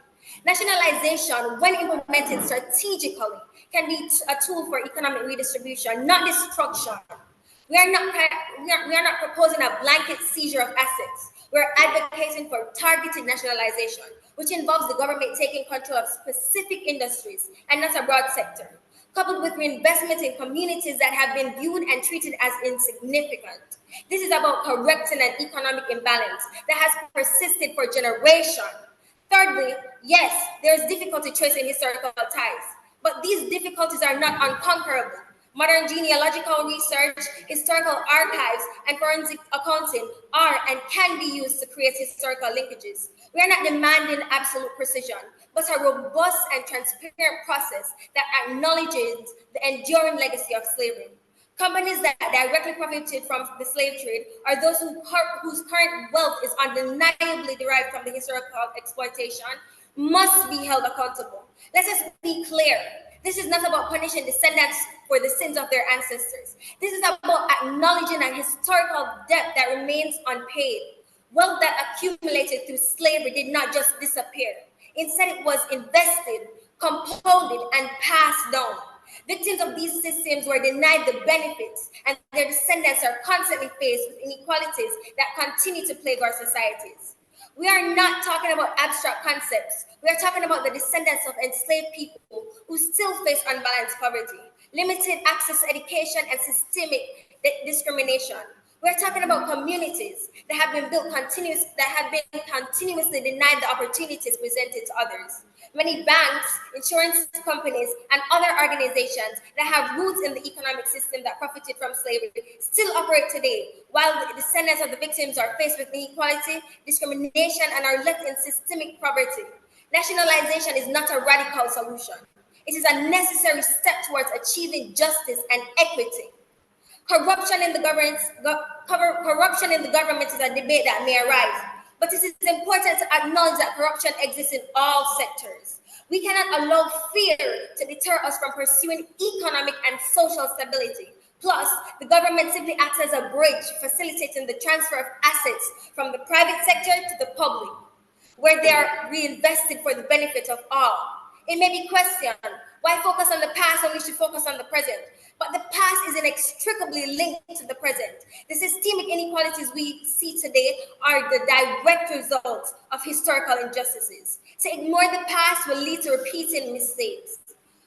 Nationalization, when implemented strategically, can be a tool for economic redistribution, not destruction. We are not proposing a blanket seizure of assets. We're advocating for targeted nationalization, which involves the government taking control of specific industries and not a broad sector, coupled with reinvestment in communities that have been viewed and treated as insignificant. This is about correcting an economic imbalance that has persisted for generations. Thirdly, yes, there is difficulty tracing historical ties, but these difficulties are not unconquerable. Modern genealogical research, historical archives, and forensic accounting are and can be used to create historical linkages. We are not demanding absolute precision, but a robust and transparent process that acknowledges the enduring legacy of slavery. Companies that directly profited from the slave trade are those whose current wealth is undeniably derived from the historical exploitation must be held accountable. Let us be clear. This is not about punishing descendants for the sins of their ancestors. This is about acknowledging a historical debt that remains unpaid. Wealth that accumulated through slavery did not just disappear. Instead, it was invested, compounded, and passed down. Victims of these systems were denied the benefits, and their descendants are constantly faced with inequalities that continue to plague our societies. We are not talking about abstract concepts. We are talking about the descendants of enslaved people who still face unbalanced poverty, limited access to education, and systemic discrimination. We're talking about communities that have been continuously denied the opportunities presented to others. Many banks, insurance companies, and other organizations that have roots in the economic system that profited from slavery still operate today, while the descendants of the victims are faced with inequality, discrimination, and are left in systemic poverty. Nationalization is not a radical solution. It is a necessary step towards achieving justice and equity. Corruption in the government is a debate that may arise, but it is important to acknowledge that corruption exists in all sectors. We cannot allow fear to deter us from pursuing economic and social stability. Plus, the government simply acts as a bridge, facilitating the transfer of assets from the private sector to the public, where they are reinvested for the benefit of all. It may be questioned, why focus on the past when we should focus on the present? But the past is inextricably linked to the present. The systemic inequalities we see today are the direct result of historical injustices. To ignore the past will lead to repeating mistakes.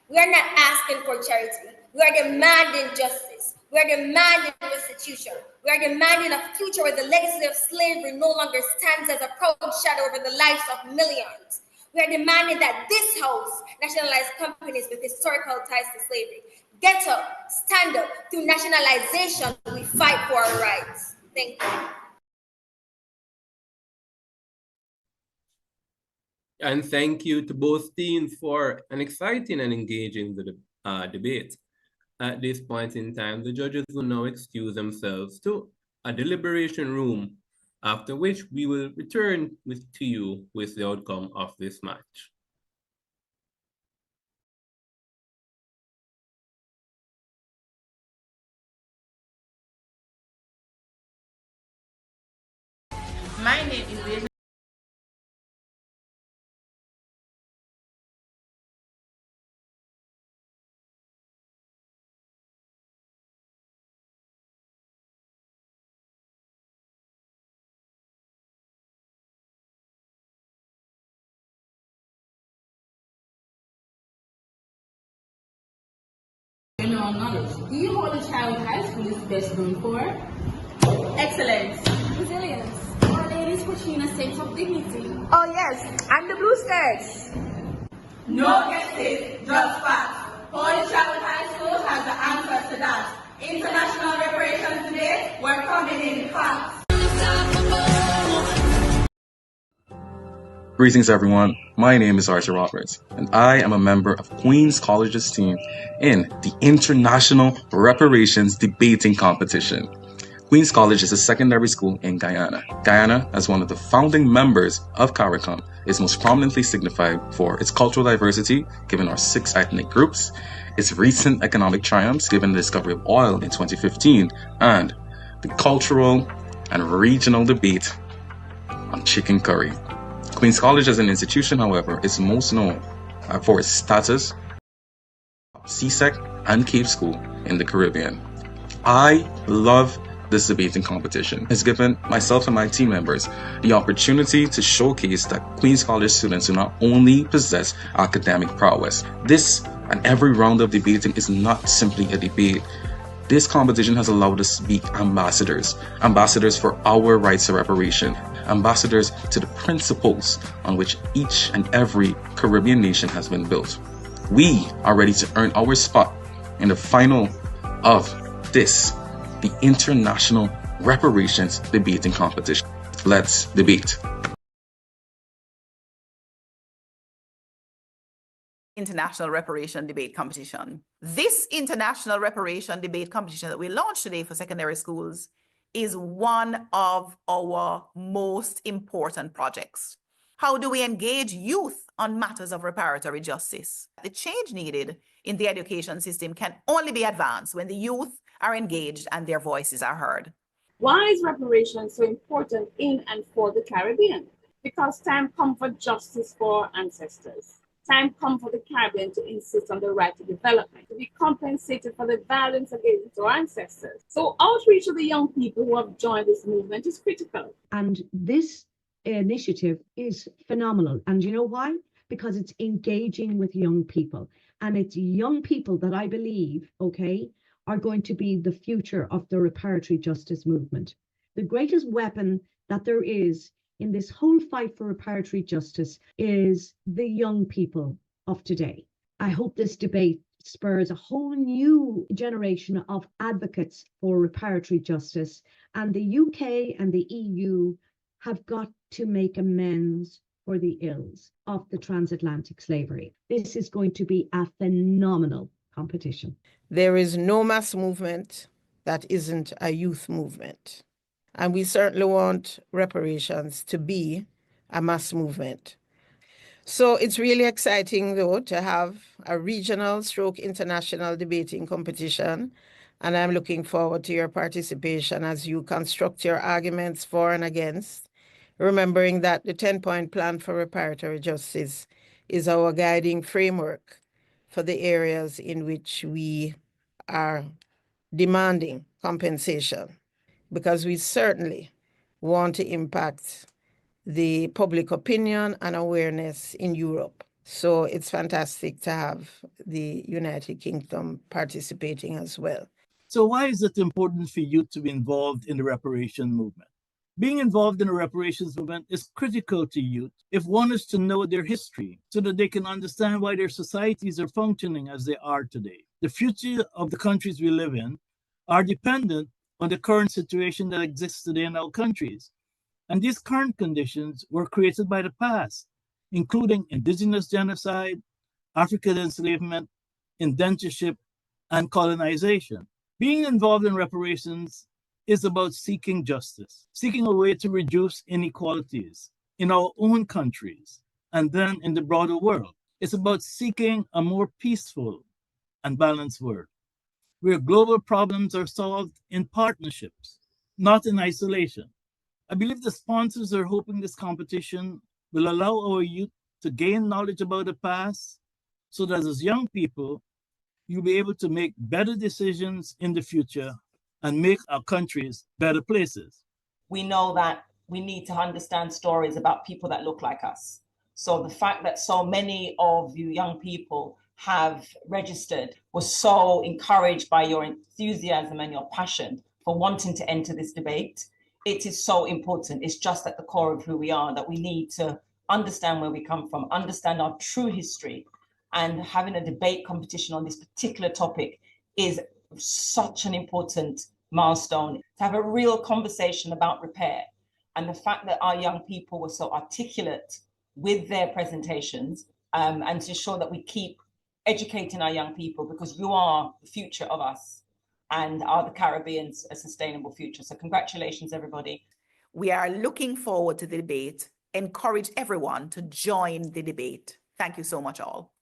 We are not asking for charity. We are demanding justice. We are demanding restitution. We are demanding a future where the legacy of slavery no longer stands as a proud shadow over the lives of millions. We are demanding that this House nationalize companies with historical ties to slavery. Get up, stand up. Through nationalization, we fight for our rights. Thank you. And thank you to both teams for an exciting and engaging debate. At this point in time, the judges will now excuse themselves to a deliberation room, after which we will return to you with the outcome of this match. My name is general knowledge. The Holy Child High School is best known for excellence, resilience. Our ladies portraying a sense of dignity. Oh yes, and the blue skirts. No guesses, just facts. Holy Child High School has the answers to that. International Reparations Today, we're coming in hot. Greetings, everyone. My name is Archie Roberts, and I am a member of Queen's College's team in the International Reparations Debating Competition. Queen's College is a secondary school in Guyana. Guyana, as one of the founding members of CARICOM, is most prominently signified for its cultural diversity, given our 6 ethnic groups, its recent economic triumphs, given the discovery of oil in 2015, and the cultural and regional debate on chicken curry. Queen's College as an institution, however, is most known for its status, CSEC and Cape School in the Caribbean. I love this debating competition. It's given myself and my team members the opportunity to showcase that Queen's College students do not only possess academic prowess. This and every round of debating is not simply a debate. This competition has allowed us to be ambassadors for our rights to reparation, ambassadors to the principles on which each and every Caribbean nation has been built. We are ready to earn our spot in the final of this, the International Reparations Debating Competition. Let's debate. International Reparation Debate Competition. This International Reparation Debate Competition that we launched today for secondary schools is one of our most important projects. How do we engage youth on matters of reparatory justice? The change needed in the education system can only be advanced when the youth are engaged and their voices are heard. Why is reparation so important in and for the Caribbean? Because time comes for justice for our ancestors. Time comes for the Caribbean to insist on the right to development, to be compensated for the violence against our ancestors. So outreach to the young people who have joined this movement is critical. And this initiative is phenomenal. And you know why? Because it's engaging with young people. And it's young people that I believe, are going to be the future of the reparatory justice movement. The greatest weapon that there is in this whole fight for reparatory justice is the young people of today. I hope this debate spurs a whole new generation of advocates for reparatory justice, and the UK and the EU have got to make amends for the ills of the transatlantic slavery. This is going to be a phenomenal competition. There is no mass movement that isn't a youth movement. And we certainly want reparations to be a mass movement. So it's really exciting, though, to have a regional stroke international debating competition. And I'm looking forward to your participation as you construct your arguments for and against, remembering that the 10-point plan for reparatory justice is our guiding framework for the areas in which we are demanding compensation, because we certainly want to impact the public opinion and awareness in Europe. So it's fantastic to have the United Kingdom participating as well. So why is it important for youth to be involved in the reparation movement? Being involved in the reparations movement is critical to youth if one is to know their history so that they can understand why their societies are functioning as they are today. The future of the countries we live in are dependent on the current situation that exists today in our countries. And these current conditions were created by the past, including indigenous genocide, African enslavement, indentureship, and colonization. Being involved in reparations is about seeking justice, seeking a way to reduce inequalities in our own countries and then in the broader world. It's about seeking a more peaceful and balanced world, where global problems are solved in partnerships, not in isolation. I believe the sponsors are hoping this competition will allow our youth to gain knowledge about the past so that as young people, you'll be able to make better decisions in the future and make our countries better places. We know that we need to understand stories about people that look like us. So the fact that so many of you young people have registered was so encouraged by your enthusiasm and your passion for wanting to enter this debate. It is so important. It's just at the core of who we are, that we need to understand where we come from, understand our true history, and having a debate competition on this particular topic is such an important milestone. To have a real conversation about repair, and the fact that our young people were so articulate with their presentations, and to ensure that we keep educating our young people, because you are the future of us and are the Caribbean's a sustainable future. So congratulations, everybody. We are looking forward to the debate. Encourage everyone to join the debate. Thank you so much, all.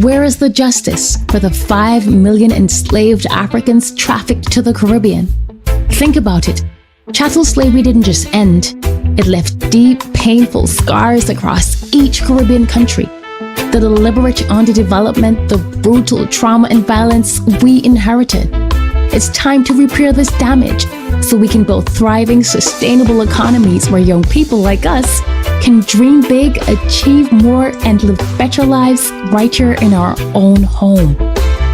Where is the justice for the 5 million enslaved Africans trafficked to the Caribbean? Think about it. Chattel slavery didn't just end. It left deep, painful scars across each Caribbean country. The deliberate underdevelopment, the brutal trauma and violence we inherited. It's time to repair this damage so we can build thriving, sustainable economies where young people like us can dream big, achieve more, and live better lives right here in our own home.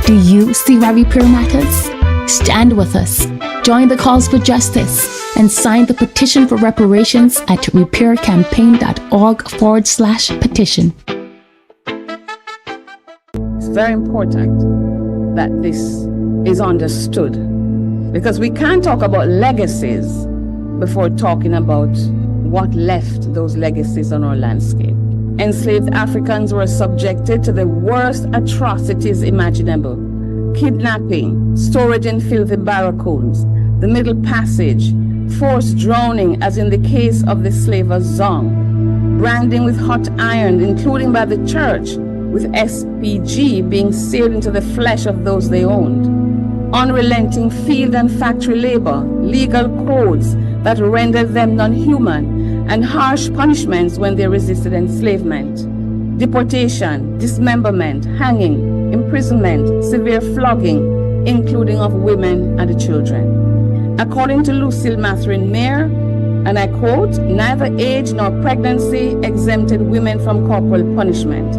Do you see why repair matters? Stand with us, join the calls for justice, and sign the petition for reparations at repaircampaign.org/petition. It's very important that this is understood, because we can't talk about legacies before talking about what left those legacies on our landscape. enslaved Africans were subjected to the worst atrocities imaginable: kidnapping, storage in filthy barracoons, the Middle Passage, forced drowning as in the case of the slaver Zong, branding with hot iron, including by the church, with SPG being seared into the flesh of those they owned, unrelenting field and factory labor, legal codes that rendered them non-human, and harsh punishments when they resisted enslavement, deportation, dismemberment, hanging, imprisonment, severe flogging, including of women and the children. According to Lucille Mathurin Mayer, and I quote, "Neither age nor pregnancy exempted women from corporal punishment.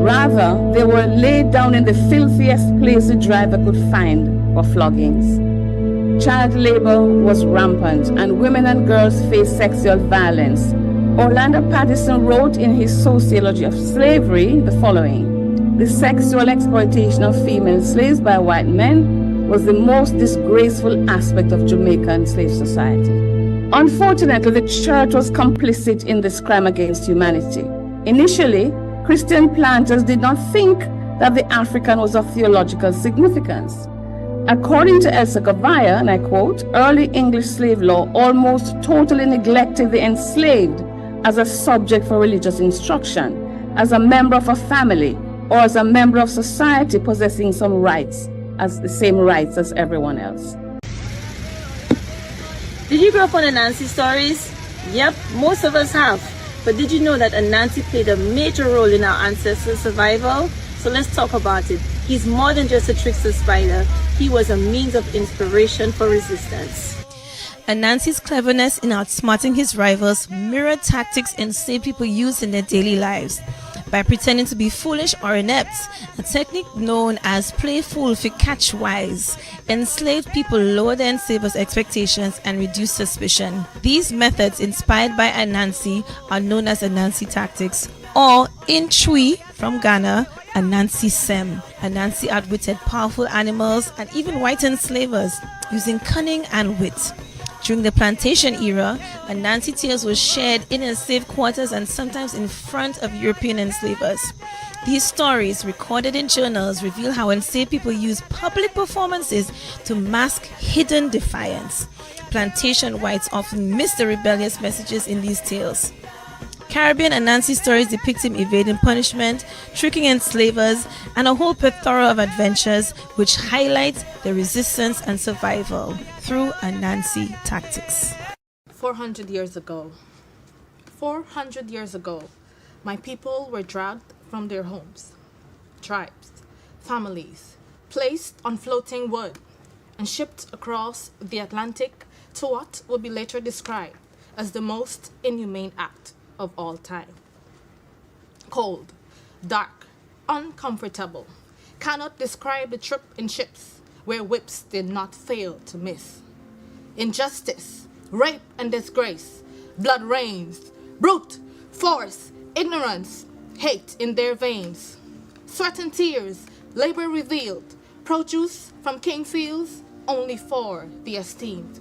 Rather, they were laid down in the filthiest place the driver could find for floggings. Child labor was rampant, and women and girls faced sexual violence." Orlando Patterson wrote in his Sociology of Slavery the following: "The sexual exploitation of female slaves by white men was the most disgraceful aspect of Jamaican slave society." Unfortunately, the church was complicit in this crime against humanity. Initially, Christian planters did not think that the African was of theological significance. According to Elsa Gavaya, and I quote, "Early English slave law almost totally neglected the enslaved as a subject for religious instruction, as a member of a family, or as a member of society possessing some rights, as the same rights as everyone else." Did you grow up on Anansi stories? Yep, most of us have. But did you know that Anansi played a major role in our ancestors' survival? So let's talk about it. He's more than just a trickster spider. He was a means of inspiration for resistance. Anansi's cleverness in outsmarting his rivals mirrored tactics enslaved people used in their daily lives. By pretending to be foolish or inept, a technique known as play fool for catch wise, enslaved people lower their enslavers' expectations and reduce suspicion. These methods, inspired by Anansi, are known as Anansi tactics, or in Chui from Ghana, Anansi Sem. Anansi outwitted powerful animals and even white enslavers using cunning and wit. During the plantation era, Anansi tales were shared in enslaved quarters and sometimes in front of European enslavers. These stories, recorded in journals, reveal how enslaved people used public performances to mask hidden defiance. Plantation whites often missed the rebellious messages in these tales. Caribbean Anansi stories depict him evading punishment, tricking enslavers, and a whole plethora of adventures which highlight the resistance and survival through Anansi tactics. 400 years ago, my people were dragged from their homes, tribes, families, placed on floating wood, and shipped across the Atlantic to what will be later described as the most inhumane act of all time. Cold, dark, uncomfortable, cannot describe the trip in ships where whips did not fail to miss. Injustice, rape and disgrace, blood rains, brute, force, ignorance, hate in their veins. Sweat and tears, labor revealed, produce from king fields only for the esteemed.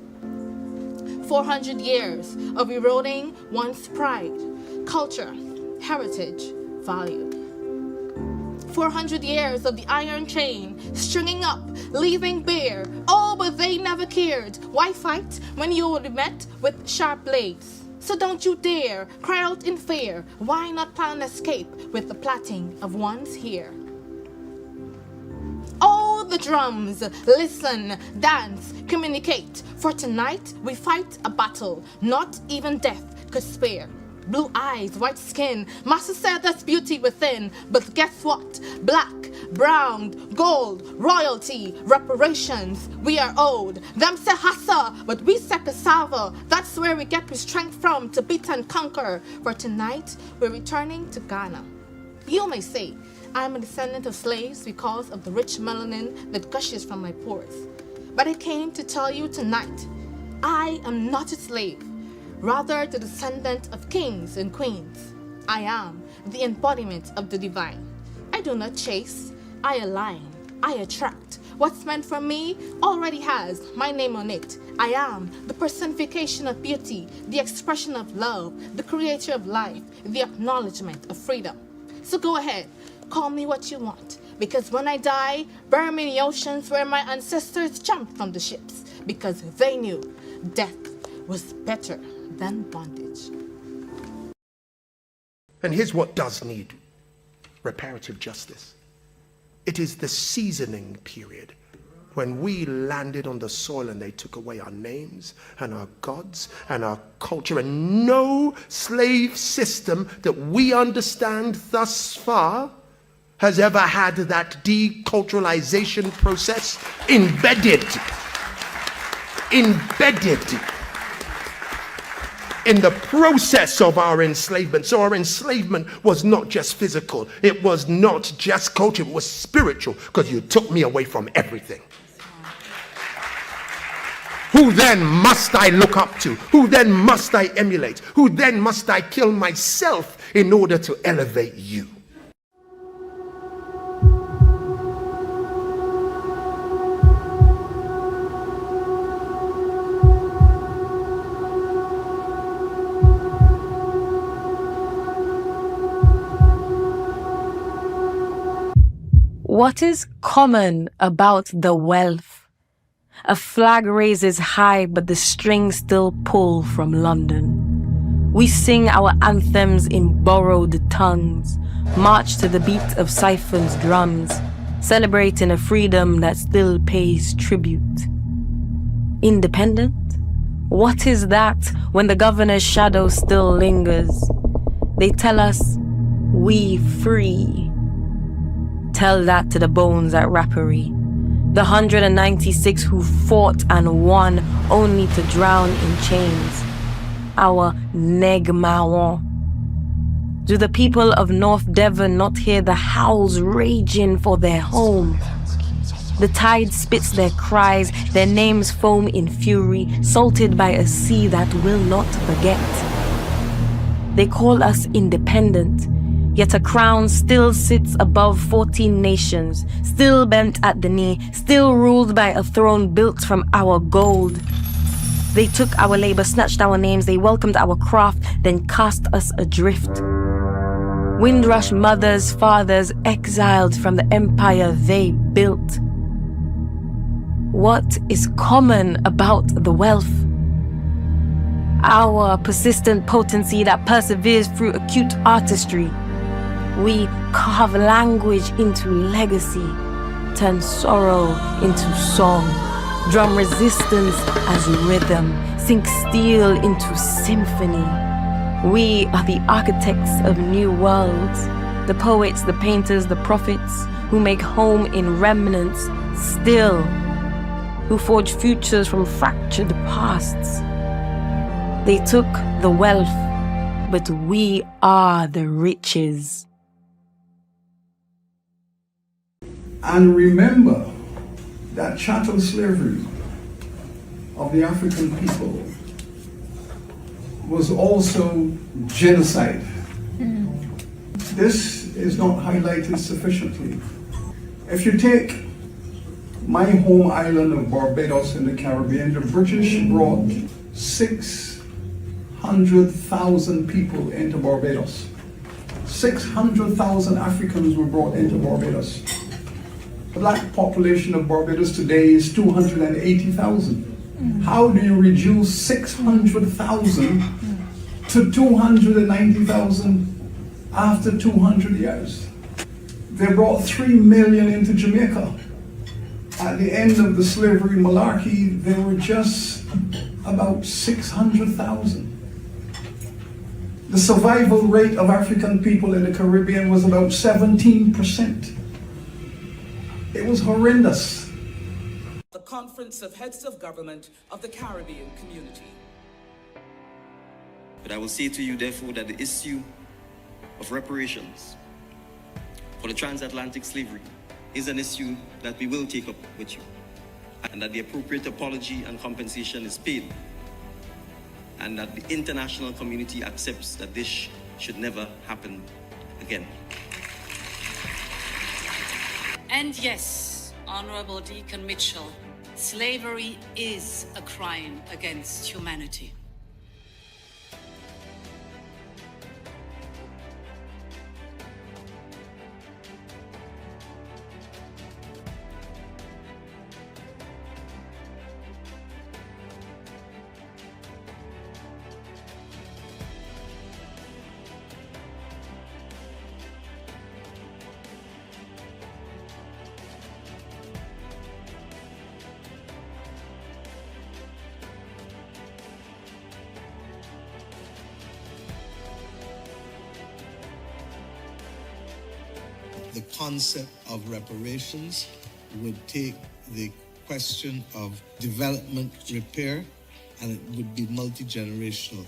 400 years of eroding one's pride, culture, heritage, value. 400 years of the iron chain, stringing up, leaving bare. Oh, but they never cared. Why fight when you would be met with sharp blades? So don't you dare cry out in fear. Why not plan escape with the plaiting of one's hair? Oh, the drums, listen, dance, communicate. For tonight we fight a battle not even death could spare. Blue eyes, white skin, master said that's beauty within. But guess what? Black, brown, gold, royalty, reparations, we are owed. Them say hassa, but we say cassava. That's where we get the strength from to beat and conquer. For tonight we're returning to Ghana. You may say, I'm a descendant of slaves because of the rich melanin that gushes from my pores. But I came to tell you tonight, I am not a slave, rather the descendant of kings and queens. I am the embodiment of the divine. I do not chase, I align, I attract. What's meant for me already has my name on it. I am the personification of beauty, the expression of love, the creator of life, the acknowledgement of freedom. So go ahead, call me what you want, because when I die, bury me in the oceans where my ancestors jumped from the ships, because they knew death was better than bondage. And here's what does need reparative justice. It is the seasoning period when we landed on the soil and they took away our names and our gods and our culture, and no slave system that we understand thus far has ever had that deculturalization process embedded in the process of our enslavement. So our enslavement was not just physical, it was not just culture, it was spiritual, because you took me away from everything. Who then must I look up to? Who then must I emulate? Who then must I kill myself in order to elevate you? What is common about the wealth? A flag raises high, but the strings still pull from London. We sing our anthems in borrowed tongues, march to the beat of siphons' drums, celebrating a freedom that still pays tribute. Independent? What is that when the governor's shadow still lingers? They tell us, we free. Tell that to the bones at Reparation. The 196 who fought and won only to drown in chains. Our Negmawan. Do the people of North Devon not hear the howls raging for their home? The tide spits their cries, their names foam in fury, salted by a sea that will not forget. They call us independent, yet a crown still sits above 14 nations, still bent at the knee, still ruled by a throne built from our gold. They took our labor, snatched our names, they welcomed our craft, then cast us adrift. Windrush mothers, fathers, exiled from the empire they built. What is common about the wealth? Our persistent potency that perseveres through acute artistry. We carve language into legacy, turn sorrow into song, drum resistance as rhythm, sink steel into symphony. We are the architects of new worlds, the poets, the painters, the prophets, who make home in remnants still, who forge futures from fractured pasts. They took the wealth, but we are the riches. And remember that chattel slavery of the African people was also genocide. This is not highlighted sufficiently. If you take my home island of Barbados in the Caribbean, the British brought 600,000 people into Barbados. 600,000 Africans were brought into Barbados. The black population of Barbados today is 280,000. How do you reduce 600,000 to 290,000 after 200 years? They brought 3 million into Jamaica. At the end of the slavery malarkey, there were just about 600,000. The survival rate of African people in the Caribbean was about 17%. It was horrendous. The Conference of Heads of Government of the Caribbean Community. But I will say to you, therefore, that the issue of reparations for the transatlantic slavery is an issue that we will take up with you, and that the appropriate apology and compensation is paid, and that the international community accepts that this should never happen again. And yes, Honorable Deacon Mitchell, Slavery is a crime against humanity. The concept of reparations would take the question of development repair, and it would be multi-generational.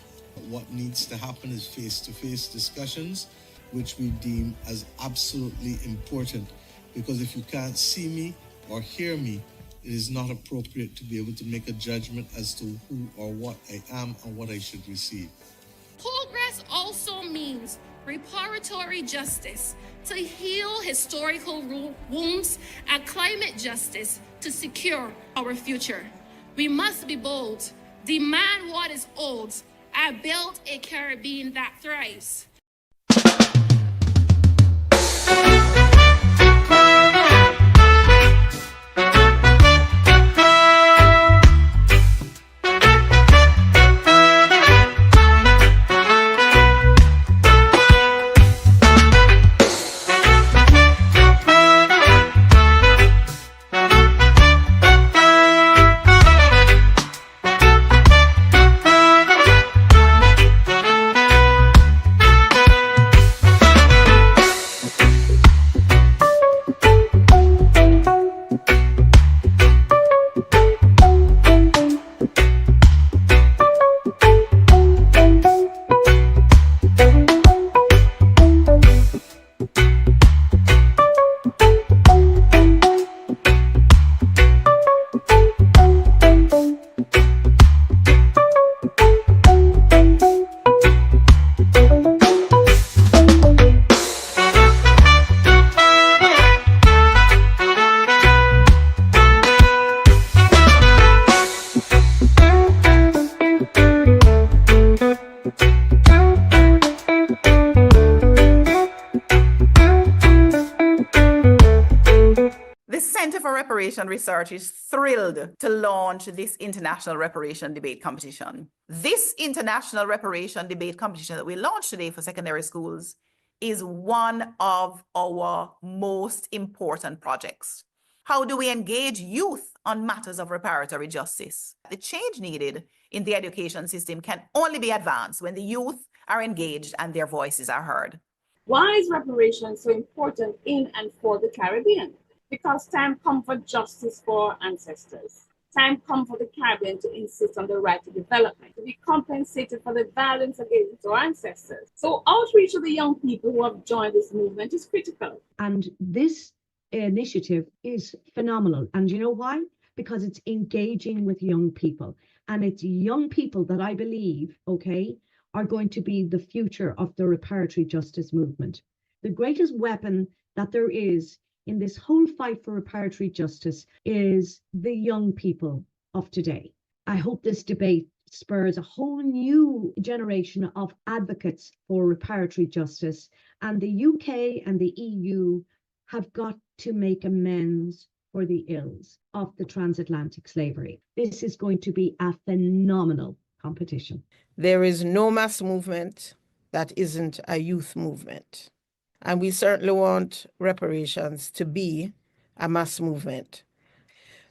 What needs to happen is face-to-face discussions, which we deem as absolutely important, because if you can't see me or hear me, it is not appropriate to be able to make a judgment as to who or what I am and what I should receive. Progress also means reparatory justice to heal historical wounds and climate justice to secure our future. We must be bold, demand what is old, and build a Caribbean that thrives. Reparation Research is thrilled to launch this international reparation debate competition. This international reparation debate competition that we launched today for secondary schools is one of our most important projects. How do we engage youth on matters of reparatory justice? The change needed in the education system can only be advanced when the youth are engaged and their voices are heard. Why is reparation so important in and for the Caribbean? Because time comes for justice for our ancestors. Time comes for the Caribbean to insist on the right to development, to be compensated for the violence against our ancestors. So outreach to the young people who have joined this movement is critical. And this initiative is phenomenal. And you know why? Because it's engaging with young people. And it's young people that I believe, okay, are going to be the future of the reparatory justice movement. The greatest weapon that there is in this whole fight for reparatory justice is the young people of today. I hope this debate spurs a whole new generation of advocates for reparatory justice, and the UK and the EU have got to make amends for the ills of the transatlantic slavery. This is going to be a phenomenal competition. There is no mass movement that isn't a youth movement. And we certainly want reparations to be a mass movement.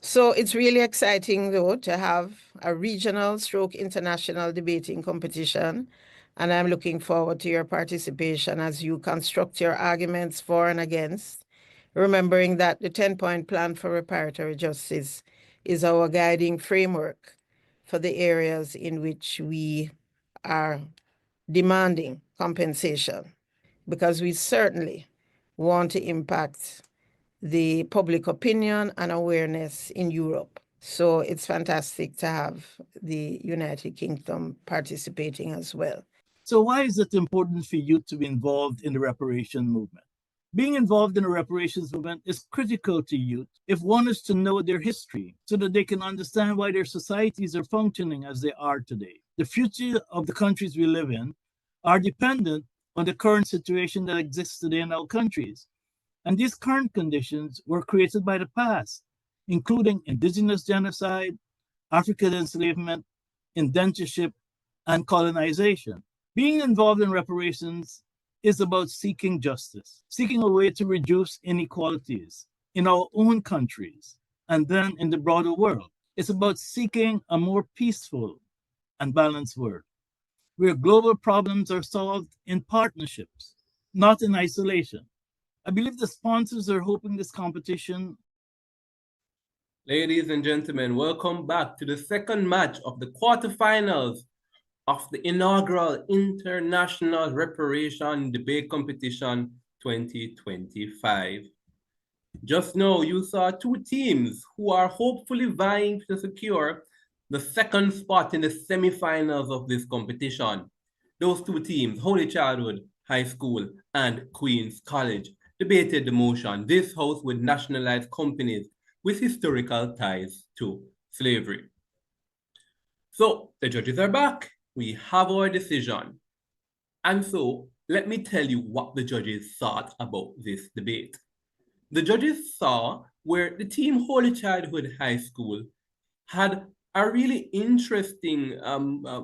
So it's really exciting, though, to have a regional / international debating competition. And I'm looking forward to your participation as you construct your arguments for and against, remembering that the 10-point plan for reparatory justice is our guiding framework for the areas in which we are demanding compensation, because we certainly want to impact the public opinion and awareness in Europe. So it's fantastic to have the United Kingdom participating as well. So why is it important for youth to be involved in the reparation movement? Being involved in the reparations movement is critical to youth if one is to know their history so that they can understand why their societies are functioning as they are today. The future of the countries we live in are dependent on the current situation that exists today in our countries. And these current conditions were created by the past, including indigenous genocide, African enslavement, indentureship, and colonization. Being involved in reparations is about seeking justice, seeking a way to reduce inequalities in our own countries and then in the broader world. It's about seeking a more peaceful and balanced world where global problems are solved in partnerships, not in isolation. I believe the sponsors are hoping this competition. Ladies and gentlemen, welcome back to the second match of the quarterfinals of the inaugural International Reparation Debate Competition 2025. Just now, you saw two teams who are hopefully vying to secure the second spot in the semifinals of this competition. Those two teams, Holy Childhood High School and Queen's College, debated the motion this house would nationalize companies with historical ties to slavery. So the judges are back. We have our decision. And so let me tell you what the judges thought about this debate. The judges saw where the team Holy Childhood High School had a really interesting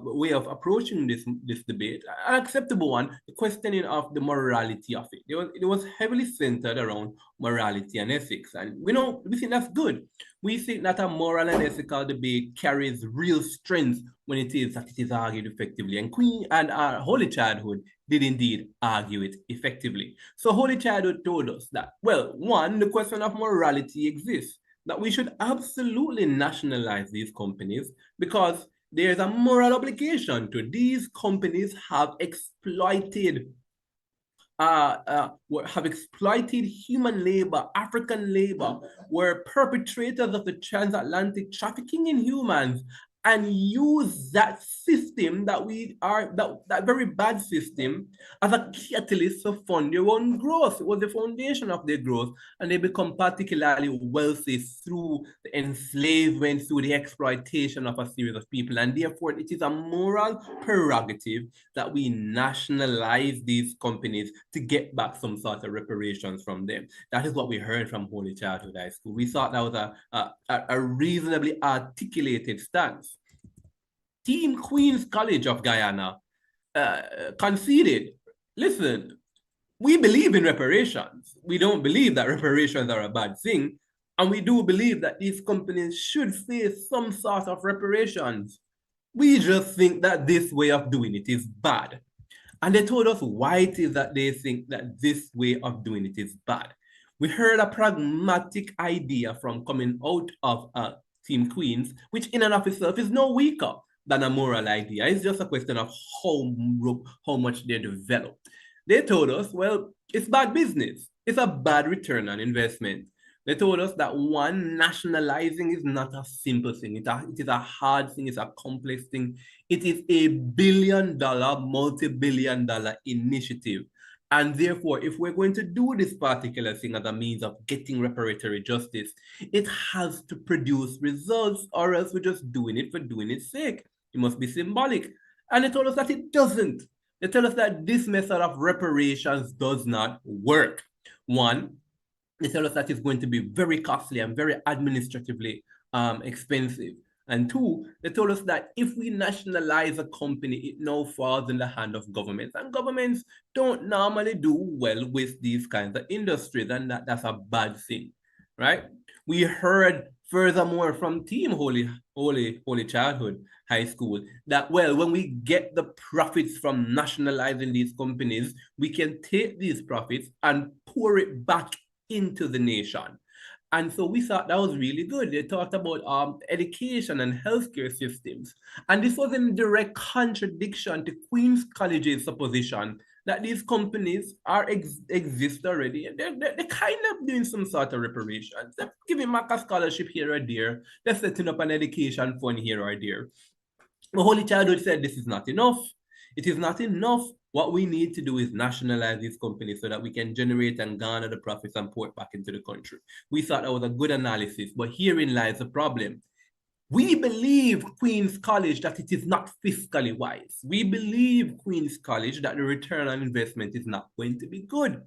way of approaching this debate, an acceptable one, the questioning of the morality of it. It was heavily centered around morality and ethics. And we think that's good. We think that a moral and ethical debate carries real strength when it is argued effectively. And Queen and Holy Childhood did indeed argue it effectively. So Holy Childhood told us that, well, one, the question of morality exists, that we should absolutely nationalize these companies because there's a moral obligation to these companies have exploited human labor, African labor, were perpetrators of the transatlantic trafficking in humans, and use that system that very bad system as a catalyst to fund their own growth. It was the foundation of their growth, and they become particularly wealthy through the enslavement, through the exploitation of a series of people, and therefore it is a moral prerogative that we nationalize these companies to get back some sort of reparations from them. That is what we heard from Holy Childhood High School. We thought that was a reasonably articulated stance. Team Queen's College of Guyana conceded, listen, we believe in reparations. We don't believe that reparations are a bad thing. And we do believe that these companies should face some sort of reparations. We just think that this way of doing it is bad. And they told us why it is that they think that this way of doing it is bad. We heard a pragmatic idea from coming out of Team Queens, which in and of itself is no weaker than a moral idea. It's just a question of how much they're developed. They told us, well, it's bad business. It's a bad return on investment. They told us that one, nationalizing is not a simple thing. It is a hard thing. It's a complex thing. It is a billion-dollar, multi-billion-dollar initiative. And therefore, if we're going to do this particular thing as a means of getting reparatory justice, it has to produce results, or else we're just doing it for doing its sake. It must be symbolic. And they told us that it doesn't. They tell us that this method of reparations does not work. One, they tell us that it's going to be very costly and very administratively expensive. And two, they told us that if we nationalize a company, it now falls in the hand of governments. And governments don't normally do well with these kinds of industries, and that's a bad thing, right? We heard furthermore from Team Holy Childhood High School that, well, when we get the profits from nationalizing these companies, we can take these profits and pour it back into the nation. And so we thought that was really good. They talked about education and healthcare systems. And this was in direct contradiction to Queen's College's supposition that these companies exist already. And they're kind of doing some sort of reparations. They're giving back a scholarship here or there. They're setting up an education fund here or there. The Holy Childhood said this is not enough. It is not enough What we need to do is nationalize these companies so that we can generate and garner the profits and pour it back into the country. We thought that was a good analysis, but herein lies the problem. We believe Queen's College that it is not fiscally wise. We believe Queen's College that the return on investment is not going to be good.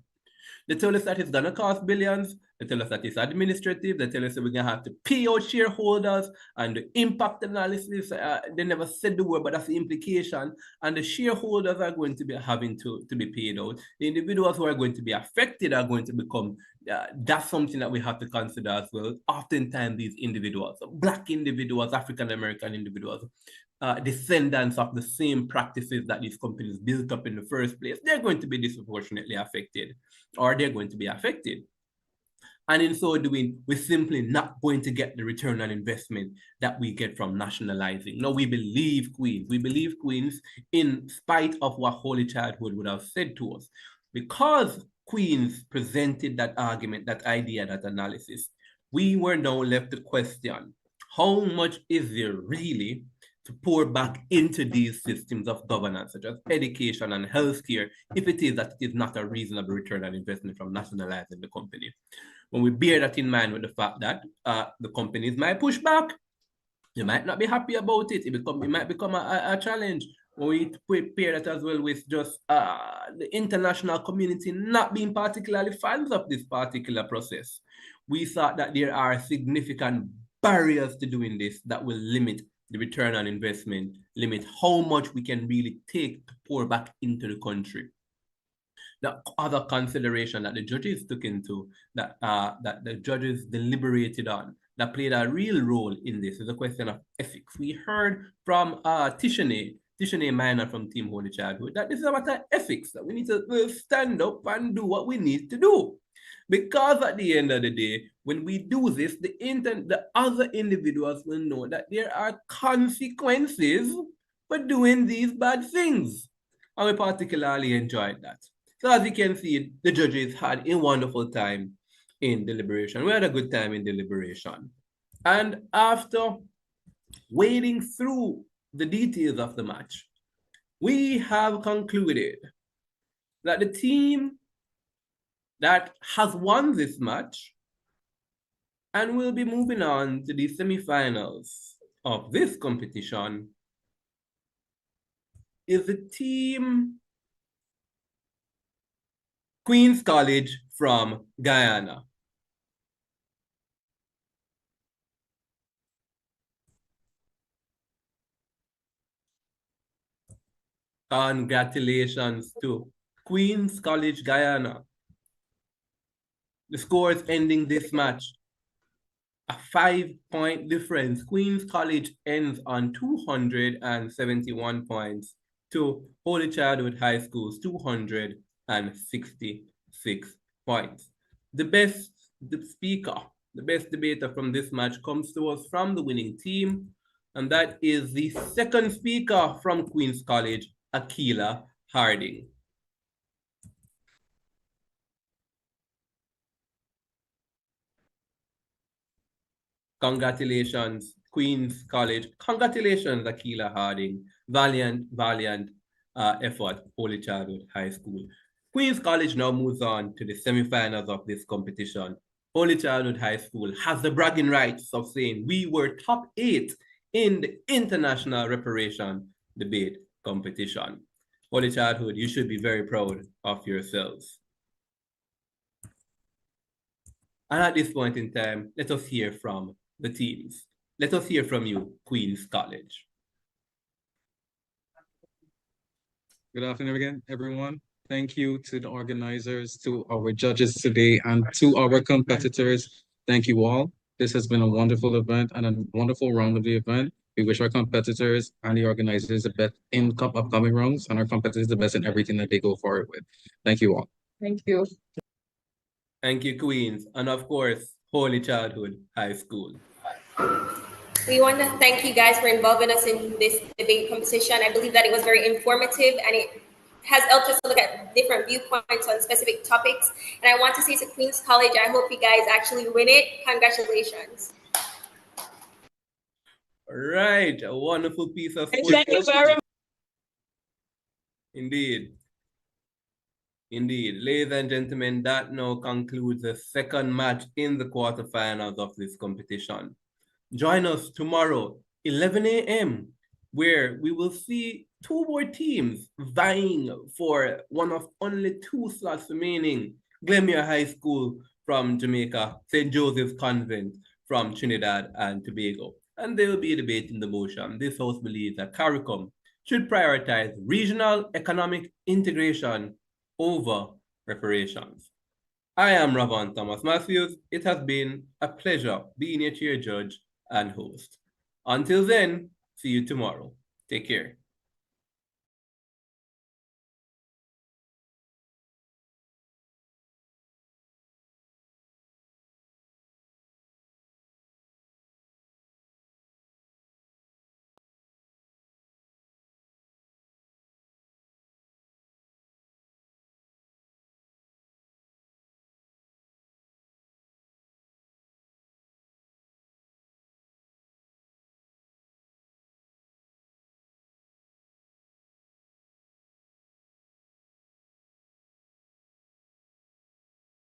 They tell us that it's going to cost billions. They tell us that it's administrative. They tell us that we're going to have to pay out shareholders and the impact analysis. They never said the word, but that's the implication. And the shareholders are going to be having to be paid out. The individuals who are going to be affected are going to become, that's something that we have to consider as well. Oftentimes these individuals, Black individuals, African-American individuals, descendants of the same practices that these companies built up in the first place, they're going to be disproportionately affected, or they're going to be affected. And in so doing, we're simply not going to get the return on investment that we get from nationalizing. No, we believe Queens. We believe Queens in spite of what Holy Childhood would have said to us. Because Queens presented that argument, that idea, that analysis, we were now left to question, how much is there really to pour back into these systems of governance, such as education and healthcare, if it is that it is not a reasonable return on investment from nationalizing the company. When we bear that in mind with the fact that the companies might push back, you might not be happy about it. It might become a challenge. When we pair that as well with just the international community not being particularly fans of this particular process, we thought that there are significant barriers to doing this that will limit the return on investment, limit how much we can really take to pour back into the country. The other consideration that the judges took into, that the judges deliberated on, that played a real role in this, is a question of ethics. We heard from Tishane Minor from Team Holy Childhood that this is about ethics, that we need to stand up and do what we need to do. Because at the end of the day, when we do this, the other individuals will know that there are consequences for doing these bad things. And we particularly enjoyed that. So as you can see, the judges had a wonderful time in deliberation. We had a good time in deliberation. And after wading through the details of the match, we have concluded that the team that has won this match and will be moving on to the semifinals of this competition is the team Queen's College from Guyana. Congratulations to Queen's College Guyana. The scores ending this match, a 5-point difference. Queen's College ends on 271 points to Holy Childhood High School's 266 points. The best debater from this match comes to us from the winning team, and that is the second speaker from Queen's College, Akila Harding. Congratulations, Queen's College. Congratulations, Akila Harding. Valiant effort, Holy Childhood High School. Queen's College now moves on to the semifinals of this competition. Holy Childhood High School has the bragging rights of saying we were top 8 in the International Reparation Debate competition. Holy Childhood, you should be very proud of yourselves. And at this point in time, let us hear from the teams. Let us hear from you, Queen's College. Good afternoon again, everyone. Thank you to the organizers, to our judges today, and to our competitors. Thank you all. This has been a wonderful event and a wonderful round of the event. We wish our competitors and the organizers the best in upcoming rounds, and our competitors the best in everything that they go forward with. Thank you all. Thank you. Thank you, Queens. And of course, Holy Childhood High School. We want to thank you guys for involving us in this debate competition. I believe that it was very informative and it has helped us to look at different viewpoints on specific topics. And I want to say to Queen's College, I hope you guys actually win it. Congratulations. All right, a wonderful piece of Thank you very much. Indeed. Indeed. Ladies and gentlemen, that now concludes the second match in the quarterfinals of this competition. Join us tomorrow, 11 a.m., where we will see two more teams vying for one of only two slots remaining. Glenmuir High School from Jamaica, St. Joseph's Convent from Trinidad and Tobago. And they will be debating the motion. This house believes that CARICOM should prioritize regional economic integration over reparations. I am Ravon Thomas Matthews. It has been a pleasure being your chair judge and host. Until then, see you tomorrow. Take care.